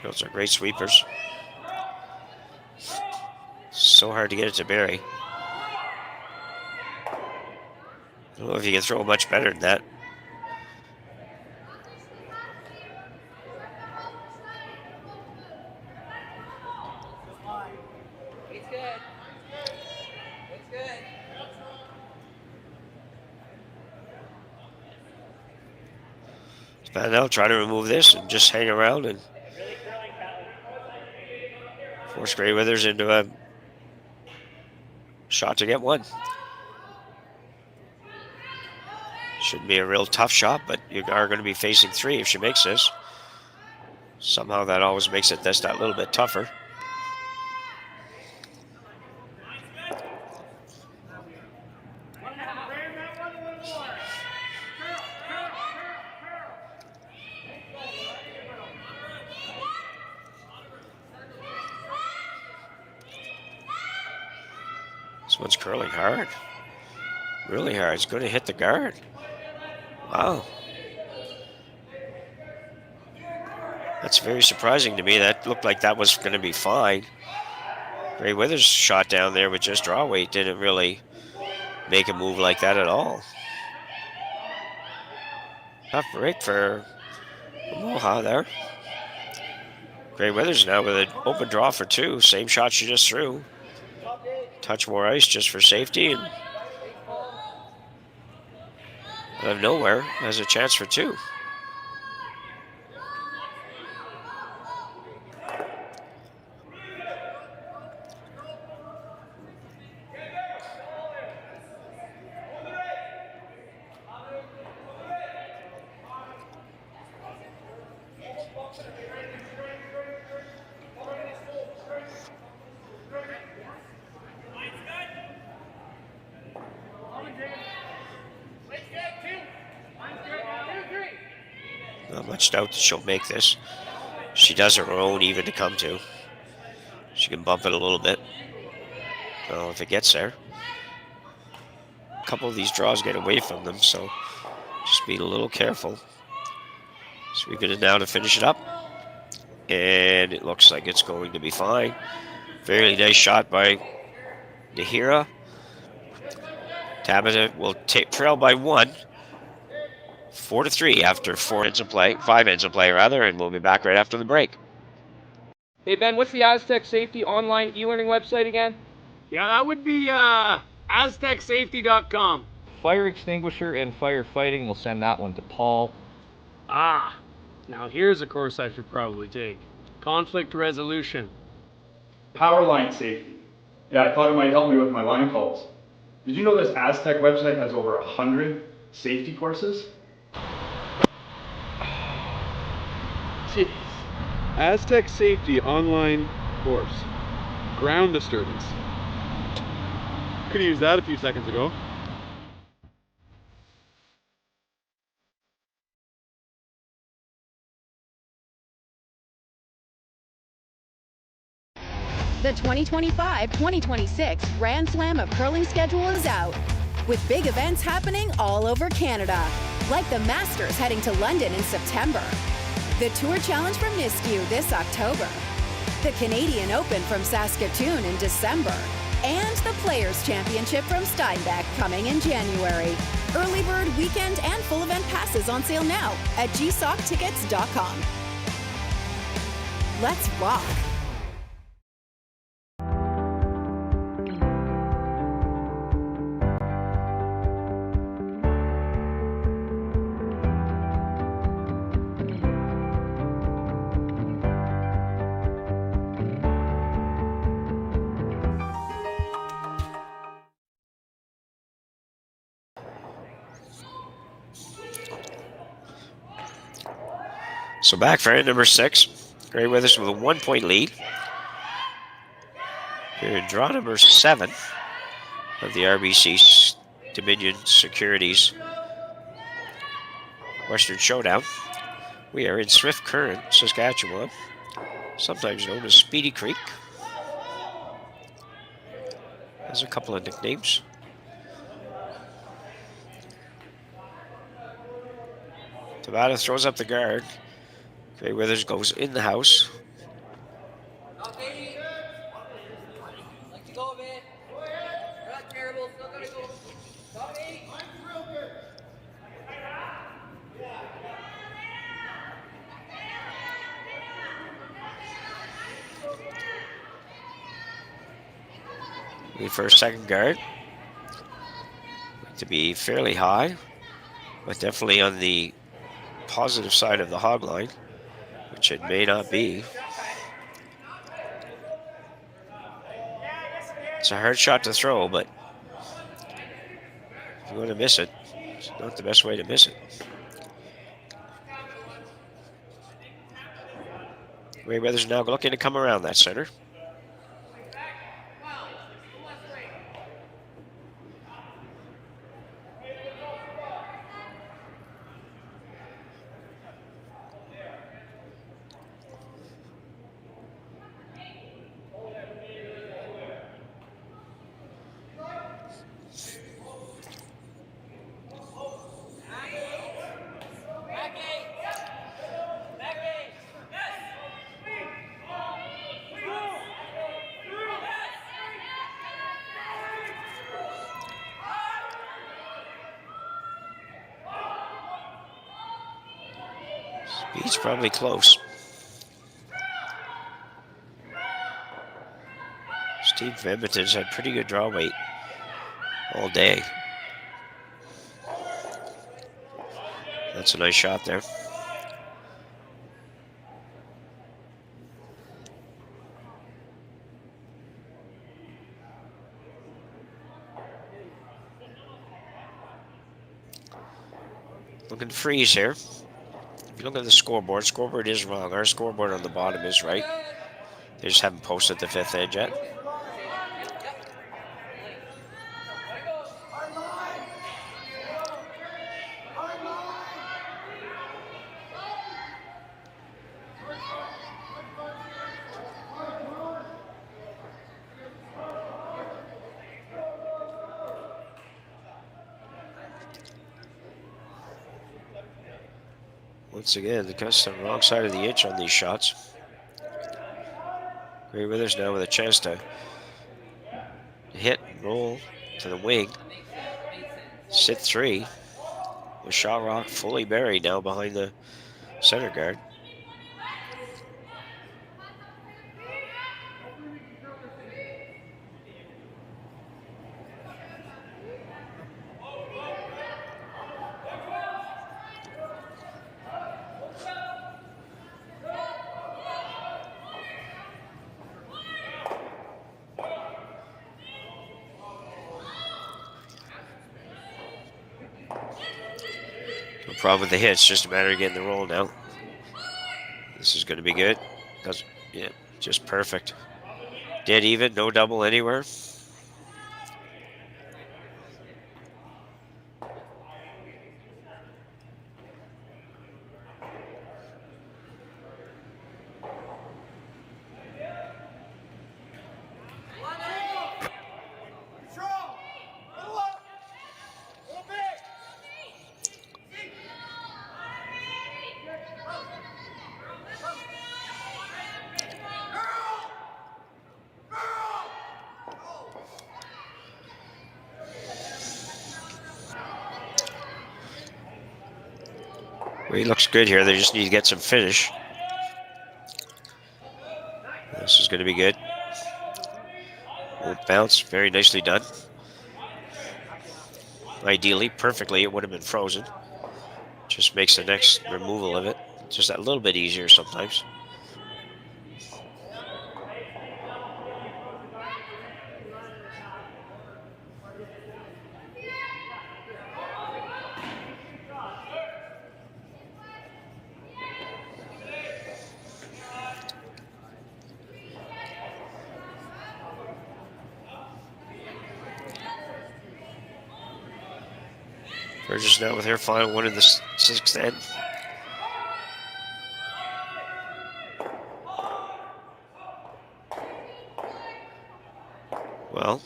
Those are great sweepers. So hard to get it to bury. I don't know if you can throw much better than that. It's good. It's good. But now try to remove this and just hang around and force Greyweathers into a shot to get 1. Shouldn't be a real tough shot, but you are going to be facing 3 if she makes this. Somehow that always makes it just that little bit tougher. This one's curling hard. Really hard. It's going to hit the guard. Wow. That's very surprising to me. That looked like that was going to be fine. Gray Withers shot down there with just draw weight. Didn't really make a move like that at all. Tough break for Momoha there. Gray Withers now with an open draw for 2. Same shot she just threw. Touch more ice just for safety. And out of nowhere has a chance for 2. Not much doubt that she'll make this. She does her own even to come to. She can bump it a little bit. Well, if it gets there. A couple of these draws get away from them, so just be a little careful. Sweeping it down to finish it up. And it looks like it's going to be fine. Very nice shot by Nahira. Tabata will trail by 1. 4-3 after 5 ends of play, and we'll be back right after the break. Hey Ben, what's the Aztec Safety online e-learning website again? Yeah, that would be aztecsafety.com. Fire extinguisher and firefighting, we'll send that one to Paul. Ah, now here's a course I should probably take. Conflict resolution. Power line safety. Yeah, I thought it might help me with my line calls. Did you know this Aztec website has over 100 safety courses? Jeez. Aztec Safety online course. Ground disturbance. Could have used that a few seconds ago. The 2025-2026 Grand Slam of Curling schedule is out, with big events happening all over Canada, like the Masters heading to London in September, the Tour Challenge from Nisku this October, the Canadian Open from Saskatchewan in December, and the Players' Championship from Steinbach coming in January. Early bird weekend and full event passes on sale now at gsoctickets.com. Let's rock! So back for end number 6. Gray Withers with a 1-point lead. Here in draw number 7 of the RBC Dominion Securities Western Showdown. We are in Swift Current, Saskatchewan, sometimes known as Speedy Creek. There's a couple of nicknames. Tabata throws up the guard. Gray Withers goes in the house. Wait for a second guard. To be fairly high, but definitely on the positive side of the hog line, which it may not be. It's a hard shot to throw, but if you want to miss it, it's not the best way to miss it. Gray Withers now looking to come around that center. He's probably close. Steve Edmonton's had pretty good draw weight all day. That's a nice shot there. Looking to freeze here. If you look at the scoreboard is wrong. Our scoreboard on the bottom is right. They just haven't posted the 5th edge yet. Once again, the cuts on the wrong side of the inch on these shots. Gray Withers now with a chance to hit and roll to the wing. Sit 3 with shot rock fully buried now behind the center guard. No problem with the hits, just a matter of getting the roll now. This is going to be good. Yeah, just perfect. Dead even, no double anywhere. He looks good here. They just need to get some finish. This is going to be good. Won't bounce. Very nicely done. Ideally, perfectly, it would have been frozen. Just makes the next removal of it just that little bit easier sometimes. Burgess now with her final one in the 6th end. Well,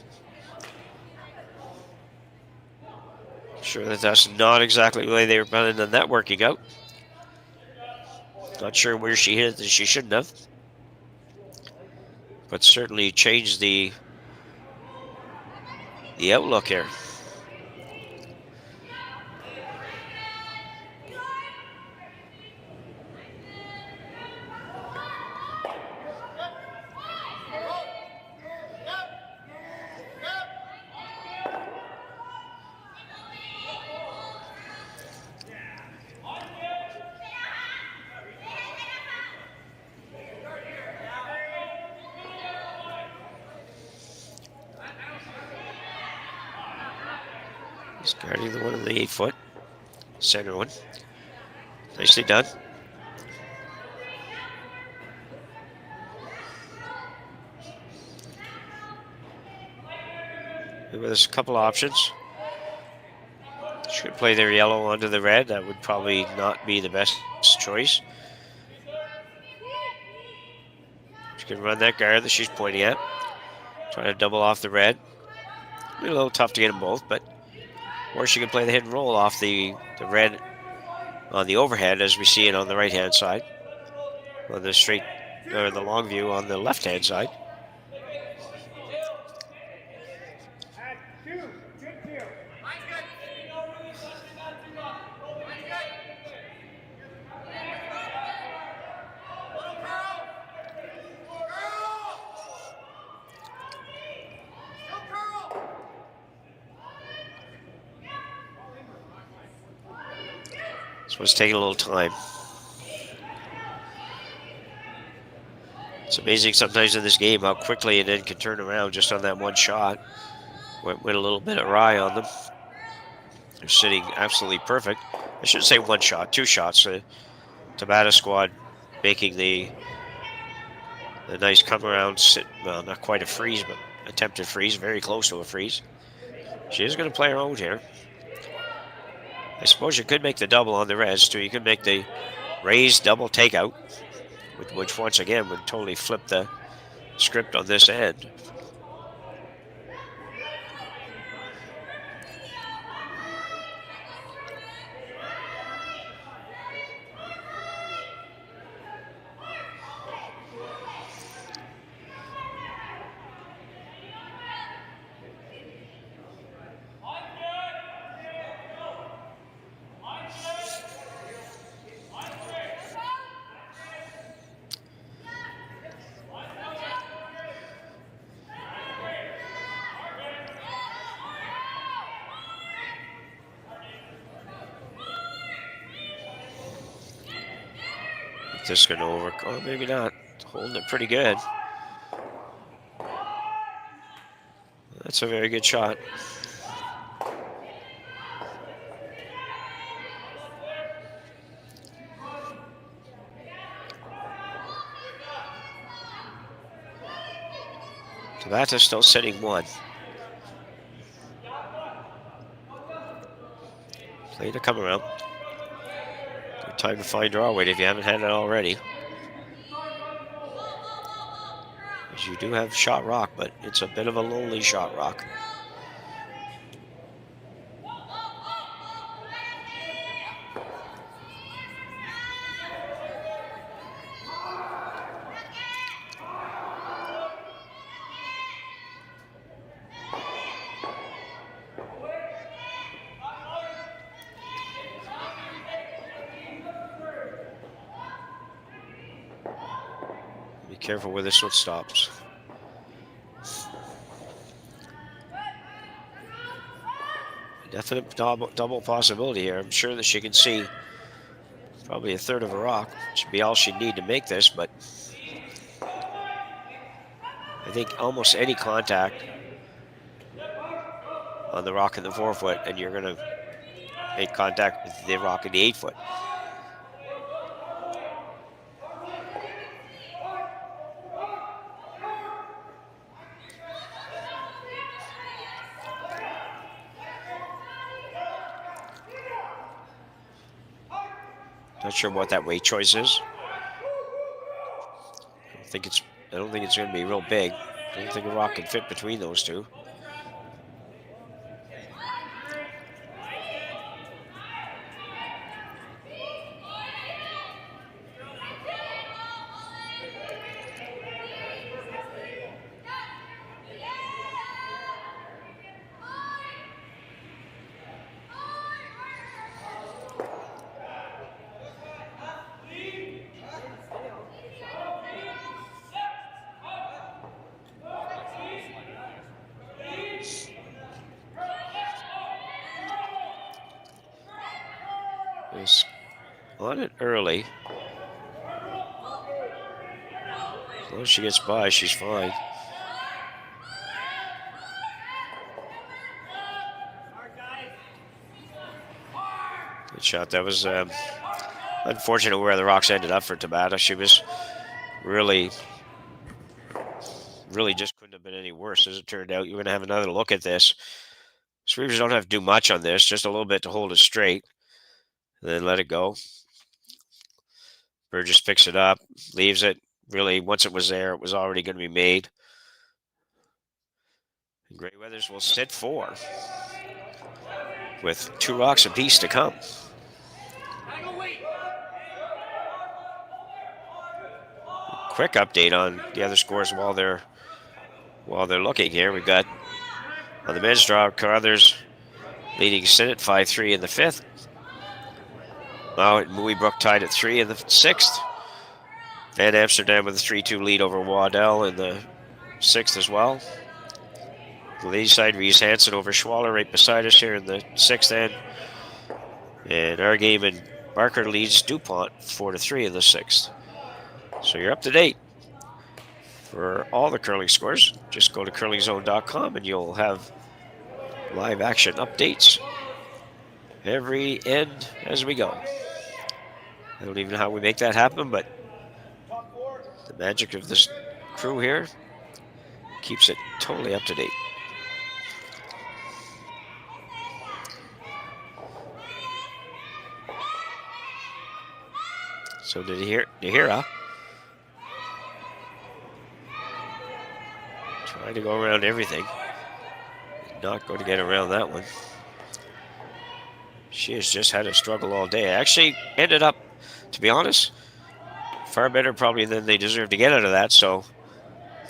sure that's not exactly the way they were planning on that working out. Not sure where she hit it that she shouldn't have, but certainly changed the outlook here. Guarding the one in the 8-foot. Center one. Nicely done. There's a couple options. She could play their yellow onto the red. That would probably not be the best choice. She can run that guard that she's pointing at. Trying to double off the red. A little tough to get them both, but or she can play the hit and roll off the red on the overhead, as we see it on the right-hand side. On the straight, or the long view on the left-hand side. So it's taking a little time. It's amazing sometimes in this game how quickly it then can turn around just on that one shot. Went a little bit awry on them. They're sitting absolutely perfect. I shouldn't say one shot, two shots. Tabata squad making the nice come around, well, not quite a freeze, but attempted freeze, very close to a freeze. She is going to play her own here. I suppose you could make the double on the res too. You could make the raised double takeout, which once again would totally flip the script on this end. This is going to work. Oh, maybe not. Holding it pretty good. That's a very good shot. Tabata's still sitting one. Play to come around. Good time to find draw weight if you haven't had it already. Because you do have shot rock, but it's a bit of a lonely shot rock. Careful where this one stops. Definite double possibility here. I'm sure that she can see probably a third of a rock. Should be all she'd need to make this, but I think almost any contact on the rock in the 4 foot and you're gonna make contact with the rock in the 8 foot. Not sure what that weight choice is. I don't think it's going to be real big. I don't think a rock can fit between those two. On it early. As long as she gets by, she's fine. Good shot. That was unfortunate where the rocks ended up for Tabata. She was really just couldn't have been any worse as it turned out. You're going to have another look at this. Sweepers don't have to do much on this, just a little bit to hold it straight. And then let it go. Burgess picks it up, leaves it. Really, once it was there, it was already going to be made. And Grey Weathers will sit 4 with 2 rocks apiece to come. Quick update on the other scores while they're looking here. We've got on the men's draw, Carruthers leading Sinnott 5-3 in the 5th. Now Moeybrook tied at 3 in the 6th. Van Amsterdam with a 3-2 lead over Waddell in the 6th as well. The ladies side, Reese Hansen over Schwaller right beside us here in the 6th end. And our game in Barker leads DuPont 4-3 in the 6th. So you're up to date. For all the curling scores, just go to curlingzone.com and you'll have live action updates every end as we go. I don't even know how we make that happen, but the magic of this crew here keeps it totally up to date. So Nihira trying to go around everything. Not going to get around that one. She has just had a struggle all day. Actually ended up, to be honest, far better probably than they deserve to get out of that, so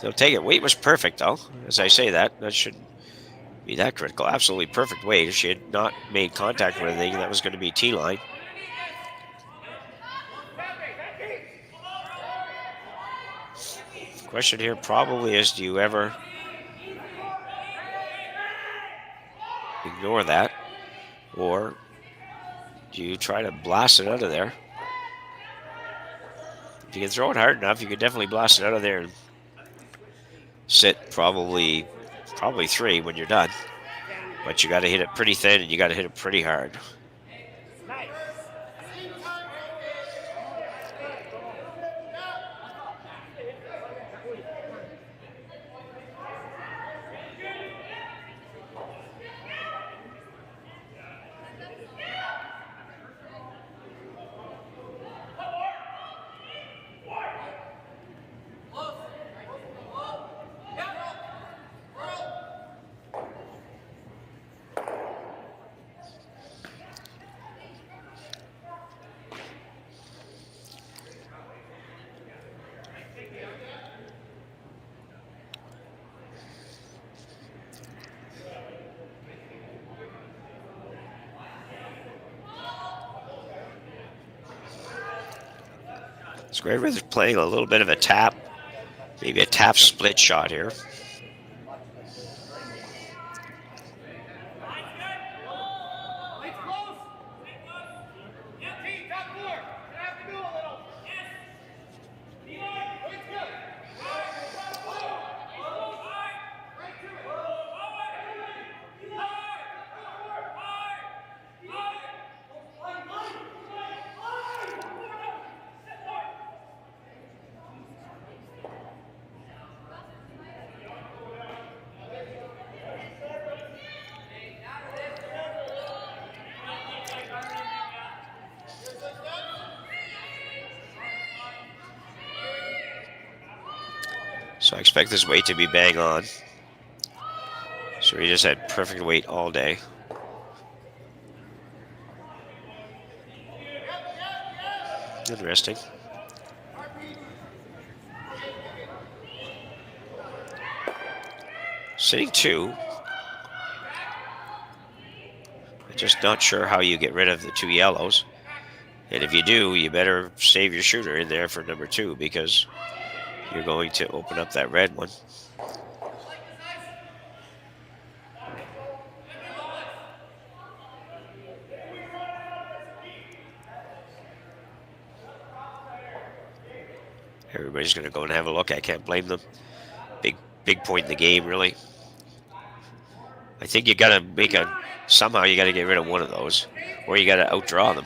they'll take it. Weight was perfect, though. As I say that shouldn't be that critical. Absolutely perfect weight. If she had not made contact with anything, that was going to be T-line. Question here probably is, do you ever ignore that, or do you try to blast it out of there? If you can throw it hard enough, you can definitely blast it out of there and sit probably 3 when you're done. But you got to hit it pretty thin and you got to hit it pretty hard. Scoreboard playing a little bit of a tap, maybe a tap split shot here. So I expect this weight to be bang on. So he just had perfect weight all day. Interesting. Sitting 2. I'm just not sure how you get rid of the 2 yellows. And if you do, you better save your shooter in there for number 2, because you're going to open up that red one. Everybody's going to go and have a look. I can't blame them. Big point in the game, really. I think you got to somehow you got to get rid of one of those, or you got to outdraw them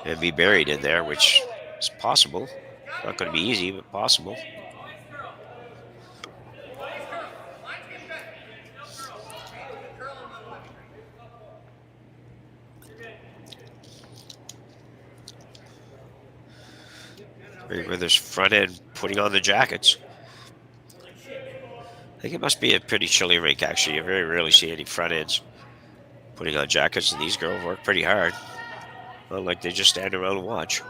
and be buried in there, which is possible. Not going to be easy, but possible. With this front end putting on the jackets. I think it must be a pretty chilly rink, actually. You very rarely see any front ends putting on jackets, and these girls work pretty hard. Not like they just stand around and watch.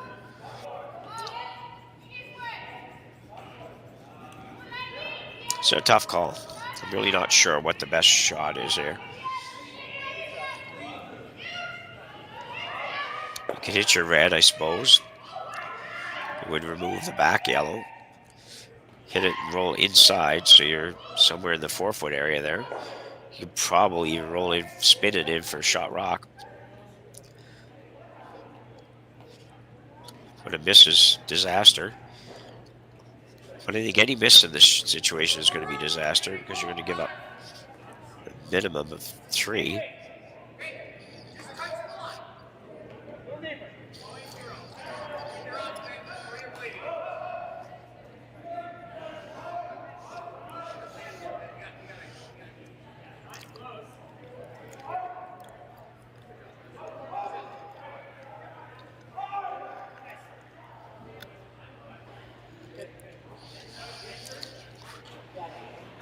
It's a tough call. I'm really not sure what the best shot is here. You could hit your red, I suppose. It would remove the back yellow. Hit it and roll inside, so you're somewhere in the 4-foot area there. You could probably even roll in, spin it in for shot rock. But a miss is disaster. But I think any miss in this situation is going to be disaster because you're going to give up a minimum of 3.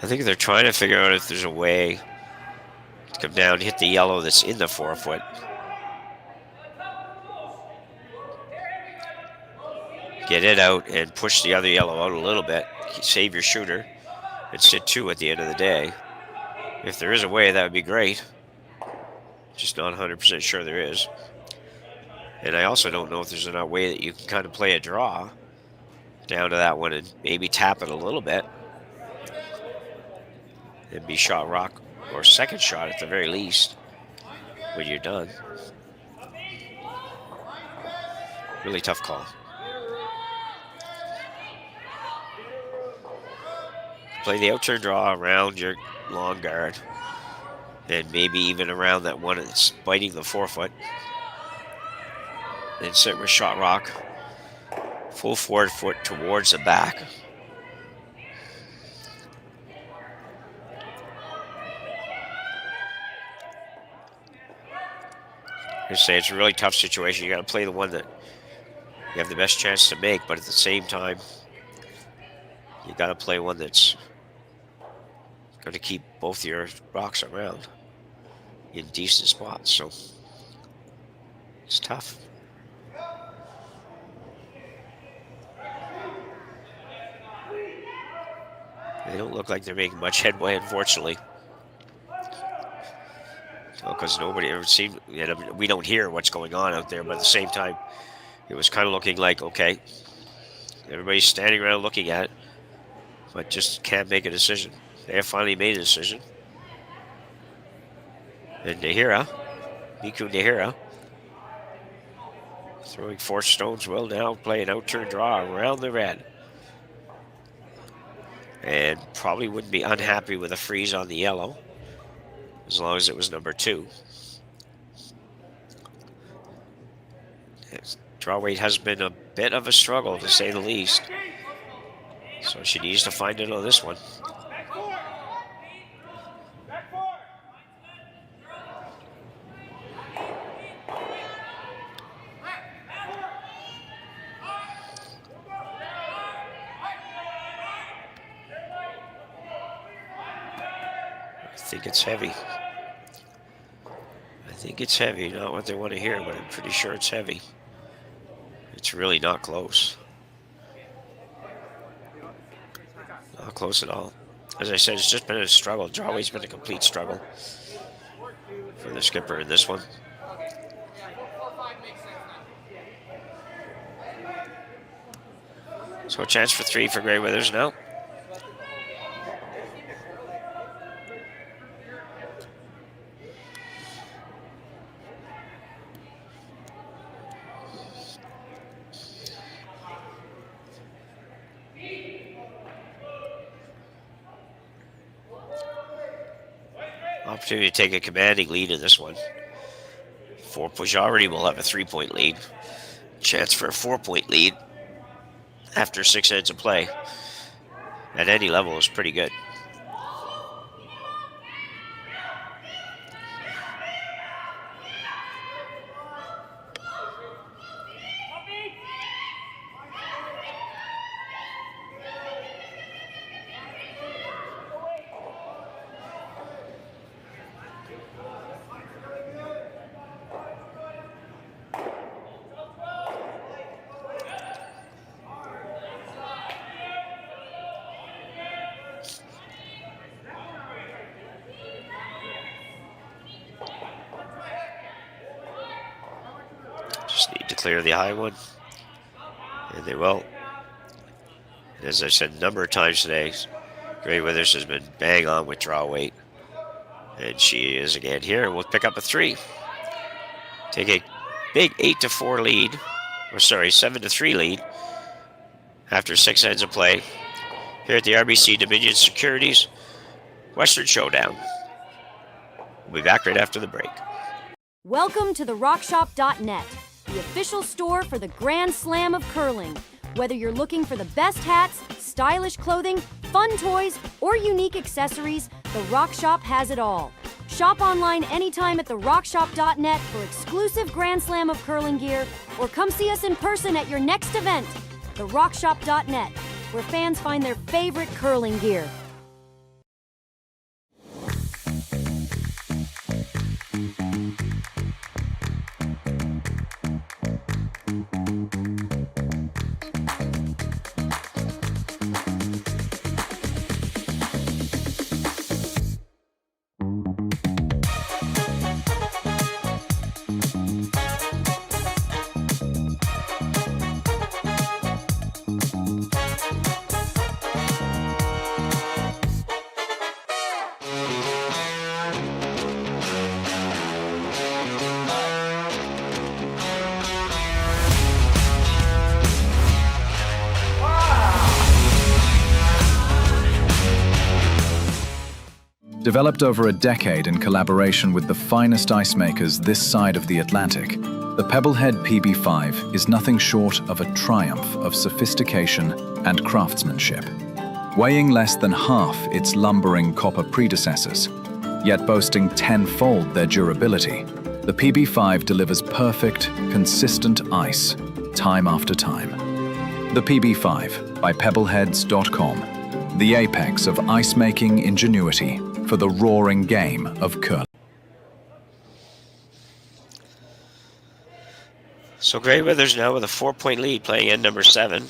I think they're trying to figure out if there's a way to come down, hit the yellow that's in the forefoot. Get it out and push the other yellow out a little bit. Save your shooter and sit 2 at the end of the day. If there is a way, that would be great. Just not 100% sure there is. And I also don't know if there's a way that you can kind of play a draw down to that one and maybe tap it a little bit. And be shot rock or second shot at the very least when you're done. Really tough call. Play the out-turn draw around your long guard and maybe even around that one that's biting the forefoot. Then sit with shot rock, full forward foot towards the back. I say it's a really tough situation. You got to play the one that you have the best chance to make, but at the same time, you got to play one that's going to keep both your rocks around in decent spots. So it's tough. They don't look like they're making much headway, unfortunately. Because nobody ever seen, we don't hear what's going on out there, but at the same time, it was kind of looking like, okay, everybody's standing around looking at it, but just can't make a decision. They have finally made a decision. And Miku Nahira, throwing 4 stones, will now play an out-turn draw around the red. And probably wouldn't be unhappy with a freeze on the yellow, as long as it was number 2. Draw weight has been a bit of a struggle, to say the least. So she needs to find it on this one. I think it's heavy. I think it's heavy, not what they want to hear, but I'm pretty sure it's heavy. It's really not close. Not close at all. As I said, it's just been a struggle. Draw weight's been a complete struggle for the skipper in this one. So a chance for 3 for Grey Withers now. Opportunity to take a commanding lead in this one. Already will have a 3-point lead. Chance for a 4-point lead after 6 ends of play at any level is pretty good. Clear the high one, and they will. And as I said a number of times today, Grey Withers has been bang on with draw weight, and she is again here. We'll pick up a 3, take a big 8-4 lead 7-3 lead after 6 ends of play here at the RBC Dominion Securities Western Showdown. We'll be back right after the break. Welcome to the RockShop.net, the official store for the Grand Slam of curling. Whether you're looking for the best hats, stylish clothing, fun toys, or unique accessories, the Rock Shop has it all. Shop online anytime at therockshop.net for exclusive Grand Slam of curling gear, or come see us in person at your next event. Therockshop.net, where fans find their favorite curling gear. Developed over a decade in collaboration with the finest ice makers this side of the Atlantic, the Pebblehead PB5 is nothing short of a triumph of sophistication and craftsmanship. Weighing less than half its lumbering copper predecessors, yet boasting tenfold their durability, the PB5 delivers perfect, consistent ice, time after time. The PB5 by Pebbleheads.com, the apex of ice-making ingenuity for the roaring game of curling. So Grey Withers now with a 4-point lead playing end number 7.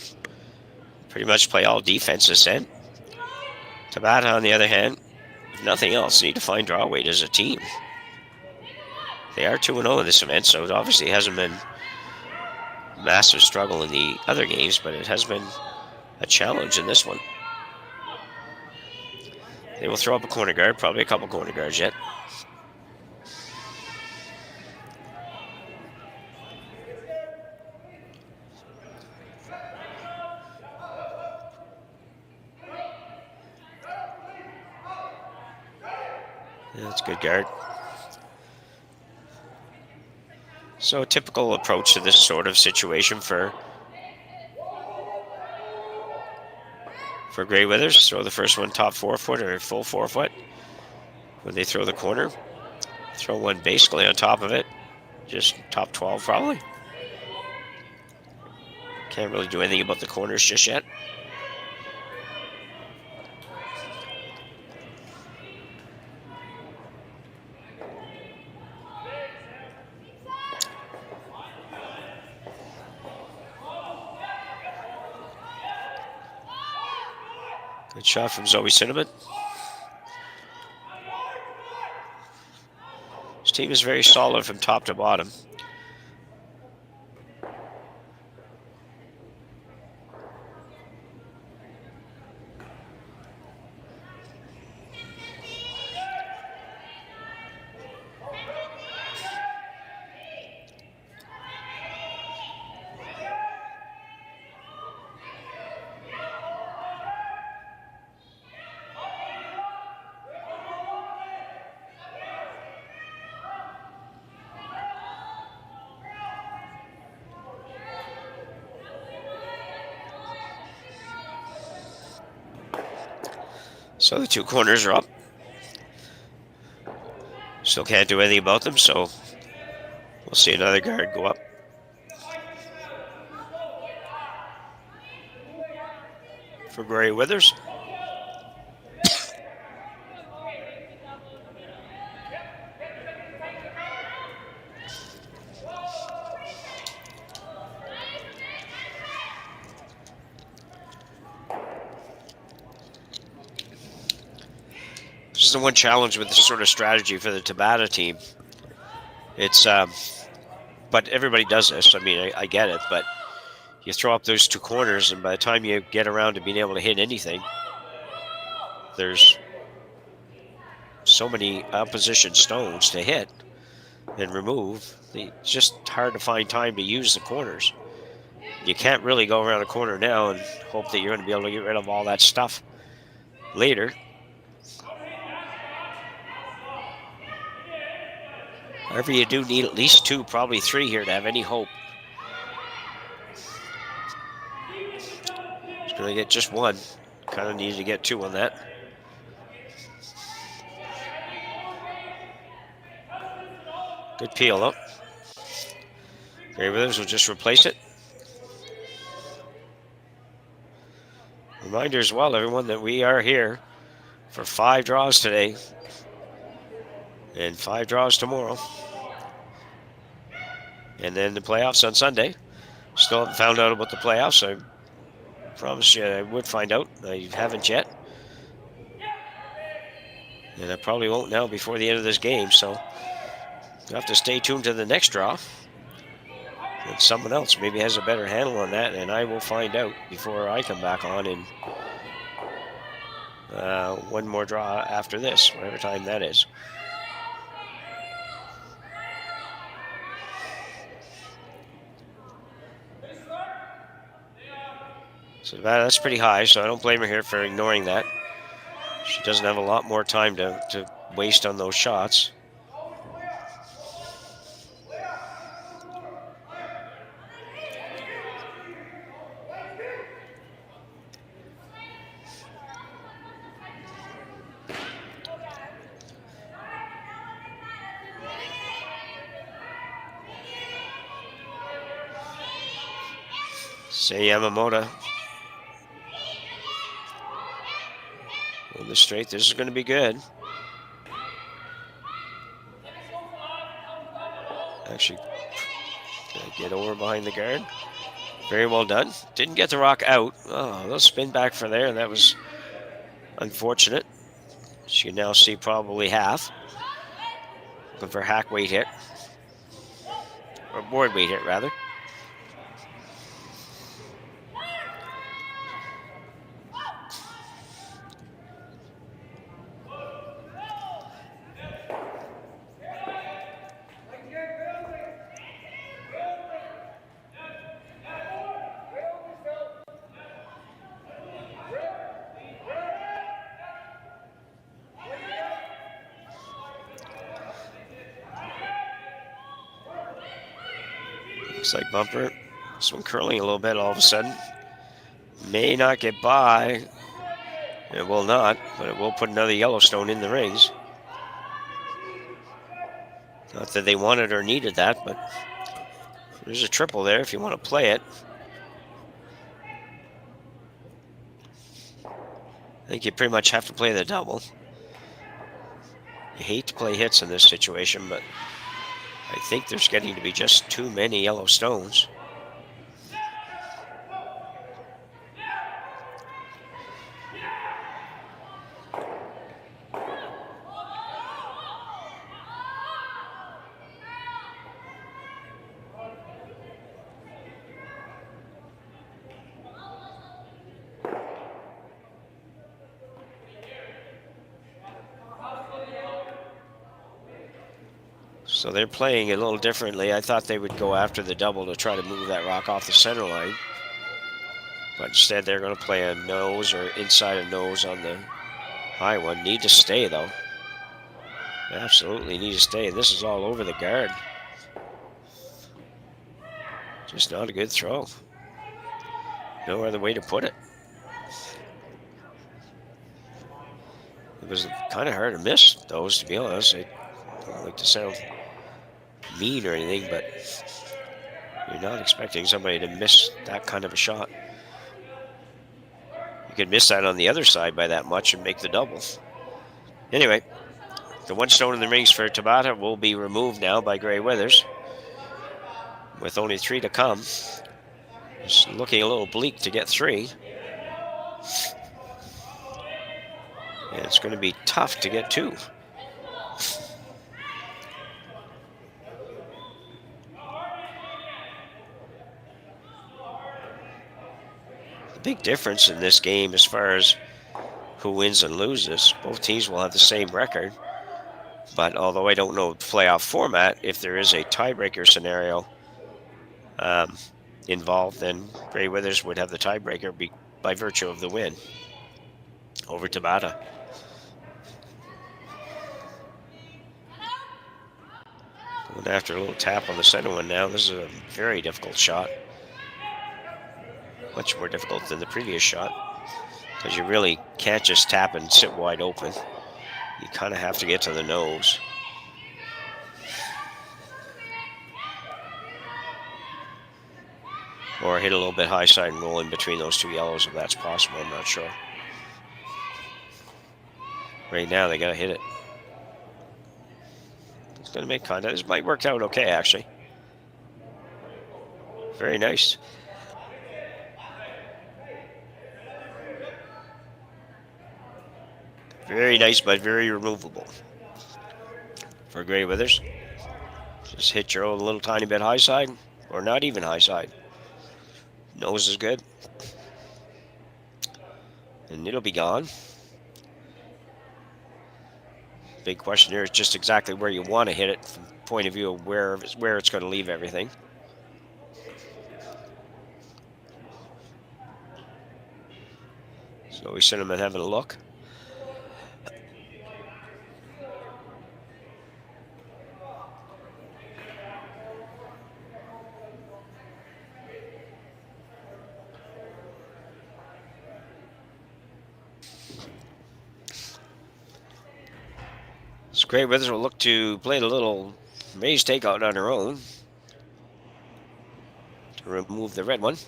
Pretty much play all defense this end. Tabata, on the other hand, if nothing else, need to find draw weight as a team. They are 2-0 in this event, so it obviously hasn't been a massive struggle in the other games, but it has been a challenge in this one. They will throw up a corner guard, probably a couple corner guards yet. Yeah, that's a good guard. So a typical approach to this sort of situation for Grey Withers. Throw the first one top 4-foot or full 4-foot. When they throw the corner, throw one basically on top of it. Just top 12 probably. Can't really do anything about the corners just yet. Good shot from Zoe Cinnamon. This team is very solid from top to bottom. So the two corners are up. Still can't do anything about them, so we'll see another guard go up. For Grey Withers. This is the one challenge with this sort of strategy for the Tabata team. It's, but everybody does this. I mean, I get it, but you throw up those two corners, and by the time you get around to being able to hit anything, there's so many opposition stones to hit and remove. It's just hard to find time to use the corners. you can't really go around a corner now and hope that you're going to be able to get rid of all that stuff later. However, you do need at least 2, probably 3 here to have any hope. It's going to get just 1. Kind of needed to get 2 on that. Good peel up. Gray Withers will just replace it. Reminder as well, everyone, that we are here for 5 draws today and 5 draws tomorrow. And then the playoffs on Sunday. Still haven't found out about the playoffs. I promised you I would find out. I haven't yet. And I probably won't now before the end of this game. So you'll have to stay tuned to the next draw. And someone else maybe has a better handle on that. And I will find out before I come back on in one more draw after this, whatever time that is. So that's pretty high, so I don't blame her here for ignoring that. She doesn't have a lot more time to waste on those shots. Say Yamamoto. On the straight, this is going to be good. Actually, get over behind the guard. Very well done. Didn't get the rock out. Oh, a little spin back for there. That was unfortunate. She can now see probably half. Looking for hack weight hit. Or board weight hit, rather. Looks like bumper. This one curling a little bit all of a sudden. May not get by. It will not, but it will put another Yellowstone in the rings. Not that they wanted or needed that, but there's a triple there if you want to play it. I think you pretty much have to play the double. You hate to play hits in this situation, but I think there's getting to be just too many yellow stones. So they're playing it a little differently. I thought they would go after the double to try to move that rock off the center line. But instead they're going to play a nose or inside a nose on the high one. Need to stay though. Absolutely need to stay. This is all over the guard. Just not a good throw. No other way to put it. It was kind of hard to miss those, to be honest. I don't like to sound mean or anything, but you're not expecting somebody to miss that kind of a shot. You could miss that on the other side by that much and make the double. Anyway, the one stone in the rings for Tabata will be removed now by Gray Withers, with only 3 to come. It's looking a little bleak to get 3. And it's going to be tough to get 2. Big difference in this game as far as who wins and loses. Both teams will have the same record, but although I don't know the playoff format, if there is a tiebreaker scenario, involved, then Grey Withers would have the tiebreaker by virtue of the win over Tabata. Going after a little tap on the center one now. This is a very difficult shot. Much more difficult than the previous shot, because you really can't just tap and sit wide open. You kind of have to get to the nose. Or hit a little bit high side and roll in between those two yellows if that's possible. I'm not sure. Right now they gotta hit it. It's gonna make contact. This might work out okay, actually. Very nice. Very nice, but very removable for Grey Withers. Just hit your own little tiny bit high side, or not even high side. Nose is good. And it'll be gone. Big question here is just exactly where you want to hit it from the point of view of where it's going to leave everything. So we send them and having a look. Grey Withers will look to play a little raised takeout on her own to remove the red one.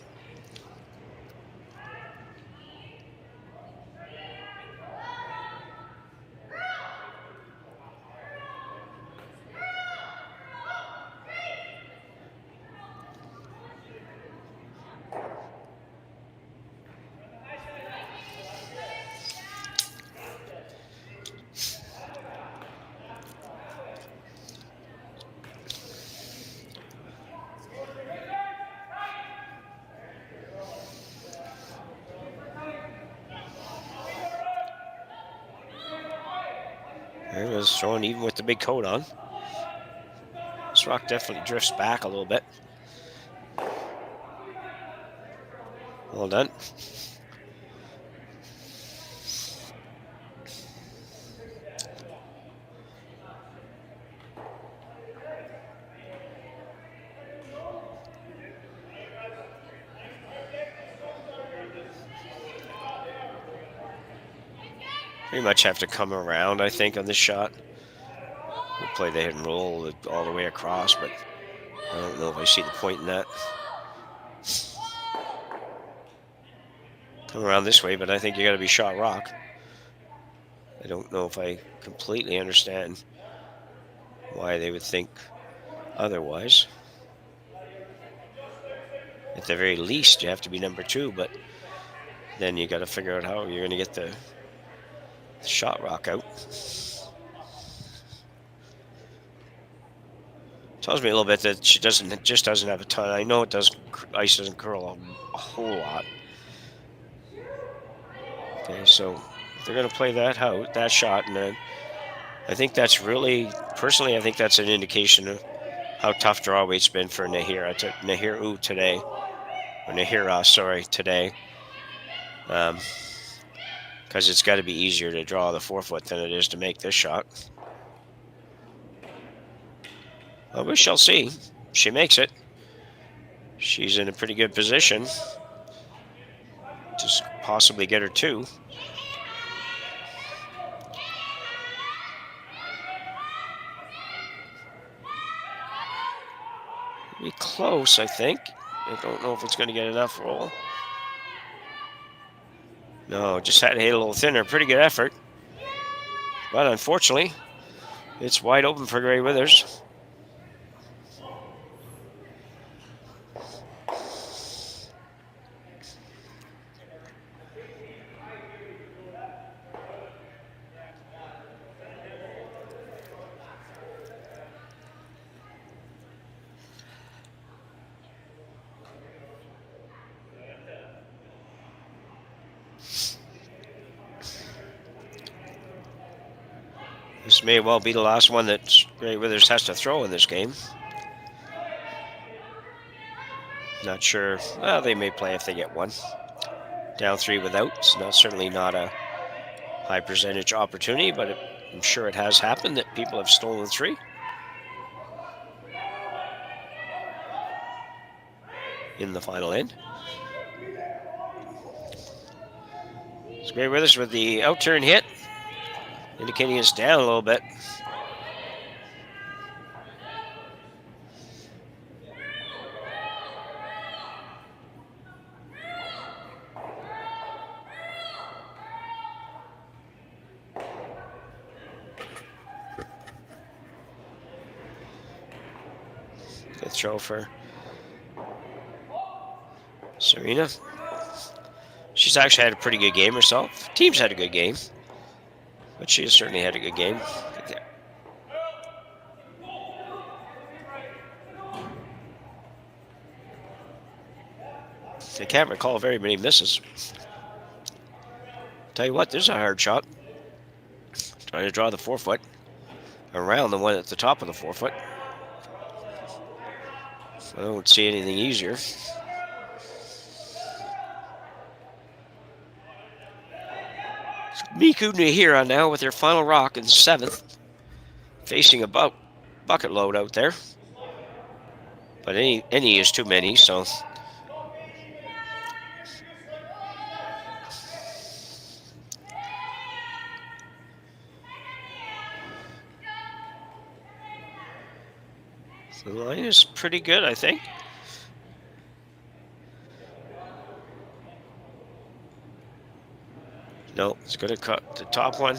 There it is, throwing even with the big coat on. This rock definitely drifts back a little bit. Well done. Pretty much have to come around, I think, on this shot. We'll play the hit and roll all the way across, but I don't know if I see the point in that. Come around this way, but I think you got to be shot rock. I don't know if I completely understand why they would think otherwise. At the very least, you have to be number 2, but then you got to figure out how you're going to get the shot rock out. Tells me a little bit that she doesn't have a ton. I know it does. Ice doesn't curl a whole lot. Okay, so they're going to play that shot, and then I think that's really, personally, I think that's an indication of how tough draw weight's been for Nahira today. Because it's got to be easier to draw the 4-foot than it is to make this shot. Well, we shall see. She makes it. She's in a pretty good position to possibly get her 2. Be close, I think. I don't know if it's going to get enough roll. No, just had to hit a little thinner. Pretty good effort. But unfortunately, it's wide open for Grey Withers. This may well be the last one that Grey Withers has to throw in this game. Not sure. Well, they may play if they get one. Down 3 without. It's certainly not a high percentage opportunity, but I'm sure it has happened that people have stolen 3. In the final end. It's Gray Withers with the out-turn hit, indicating it's down a little bit. Good throw for Serena. She's actually had a pretty good game herself. Team's had a good game, but she has certainly had a good game. I can't recall very many misses. Tell you what, there's a hard shot. Trying to draw the 4-foot around the one at the top of the 4-foot. I don't see anything easier. Miku Nihira now with their final rock in the 7th. Facing a bucket load out there. But any is too many, so. The line is pretty good, I think. No, it's going to cut the top one.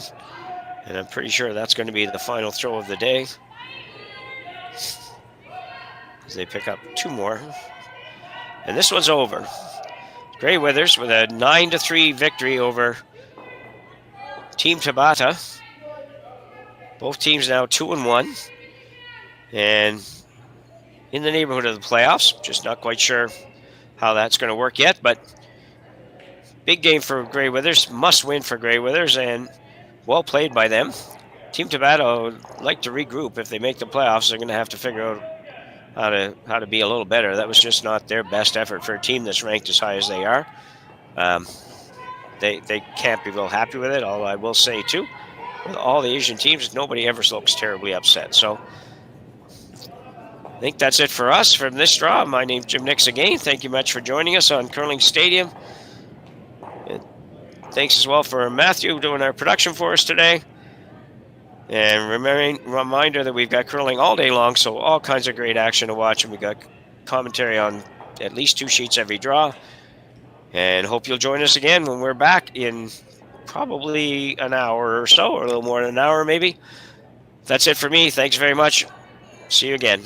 And I'm pretty sure that's going to be the final throw of the day. As they pick up 2 more. And this one's over. Gray Withers with a 9-3 victory over Team Tabata. Both teams now 2-1. And in the neighborhood of the playoffs. Just not quite sure how that's going to work yet, but big game for Gray Withers, must win for Gray Withers, and well played by them. Team Tabata would like to regroup. If they make the playoffs, they're going to have to figure out how to be a little better. That was just not their best effort for a team that's ranked as high as they are. They can't be real happy with it, although I will say, too, with all the Asian teams, nobody ever looks terribly upset. So I think that's it for us from this draw. My name's Jim Nix again. Thank you much for joining us on Curling Stadium. And thanks as well for Matthew doing our production for us today. And reminder that we've got curling all day long, so all kinds of great action to watch. And we've got commentary on at least 2 sheets every draw. And hope you'll join us again when we're back in probably an hour or so, or a little more than an hour maybe. That's it for me. Thanks very much. See you again.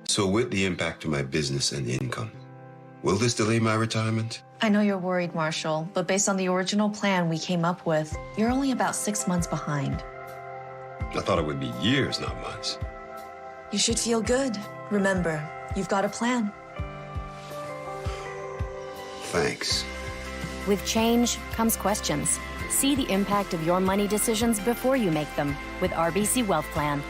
So with the impact to my business and income, will this delay my retirement? I know you're worried, Marshall, but based on the original plan we came up with, you're only about 6 months behind. I thought it would be years, not months. You should feel good. Remember, you've got a plan. Thanks. With change comes questions. See the impact of your money decisions before you make them with RBC Wealth Plan.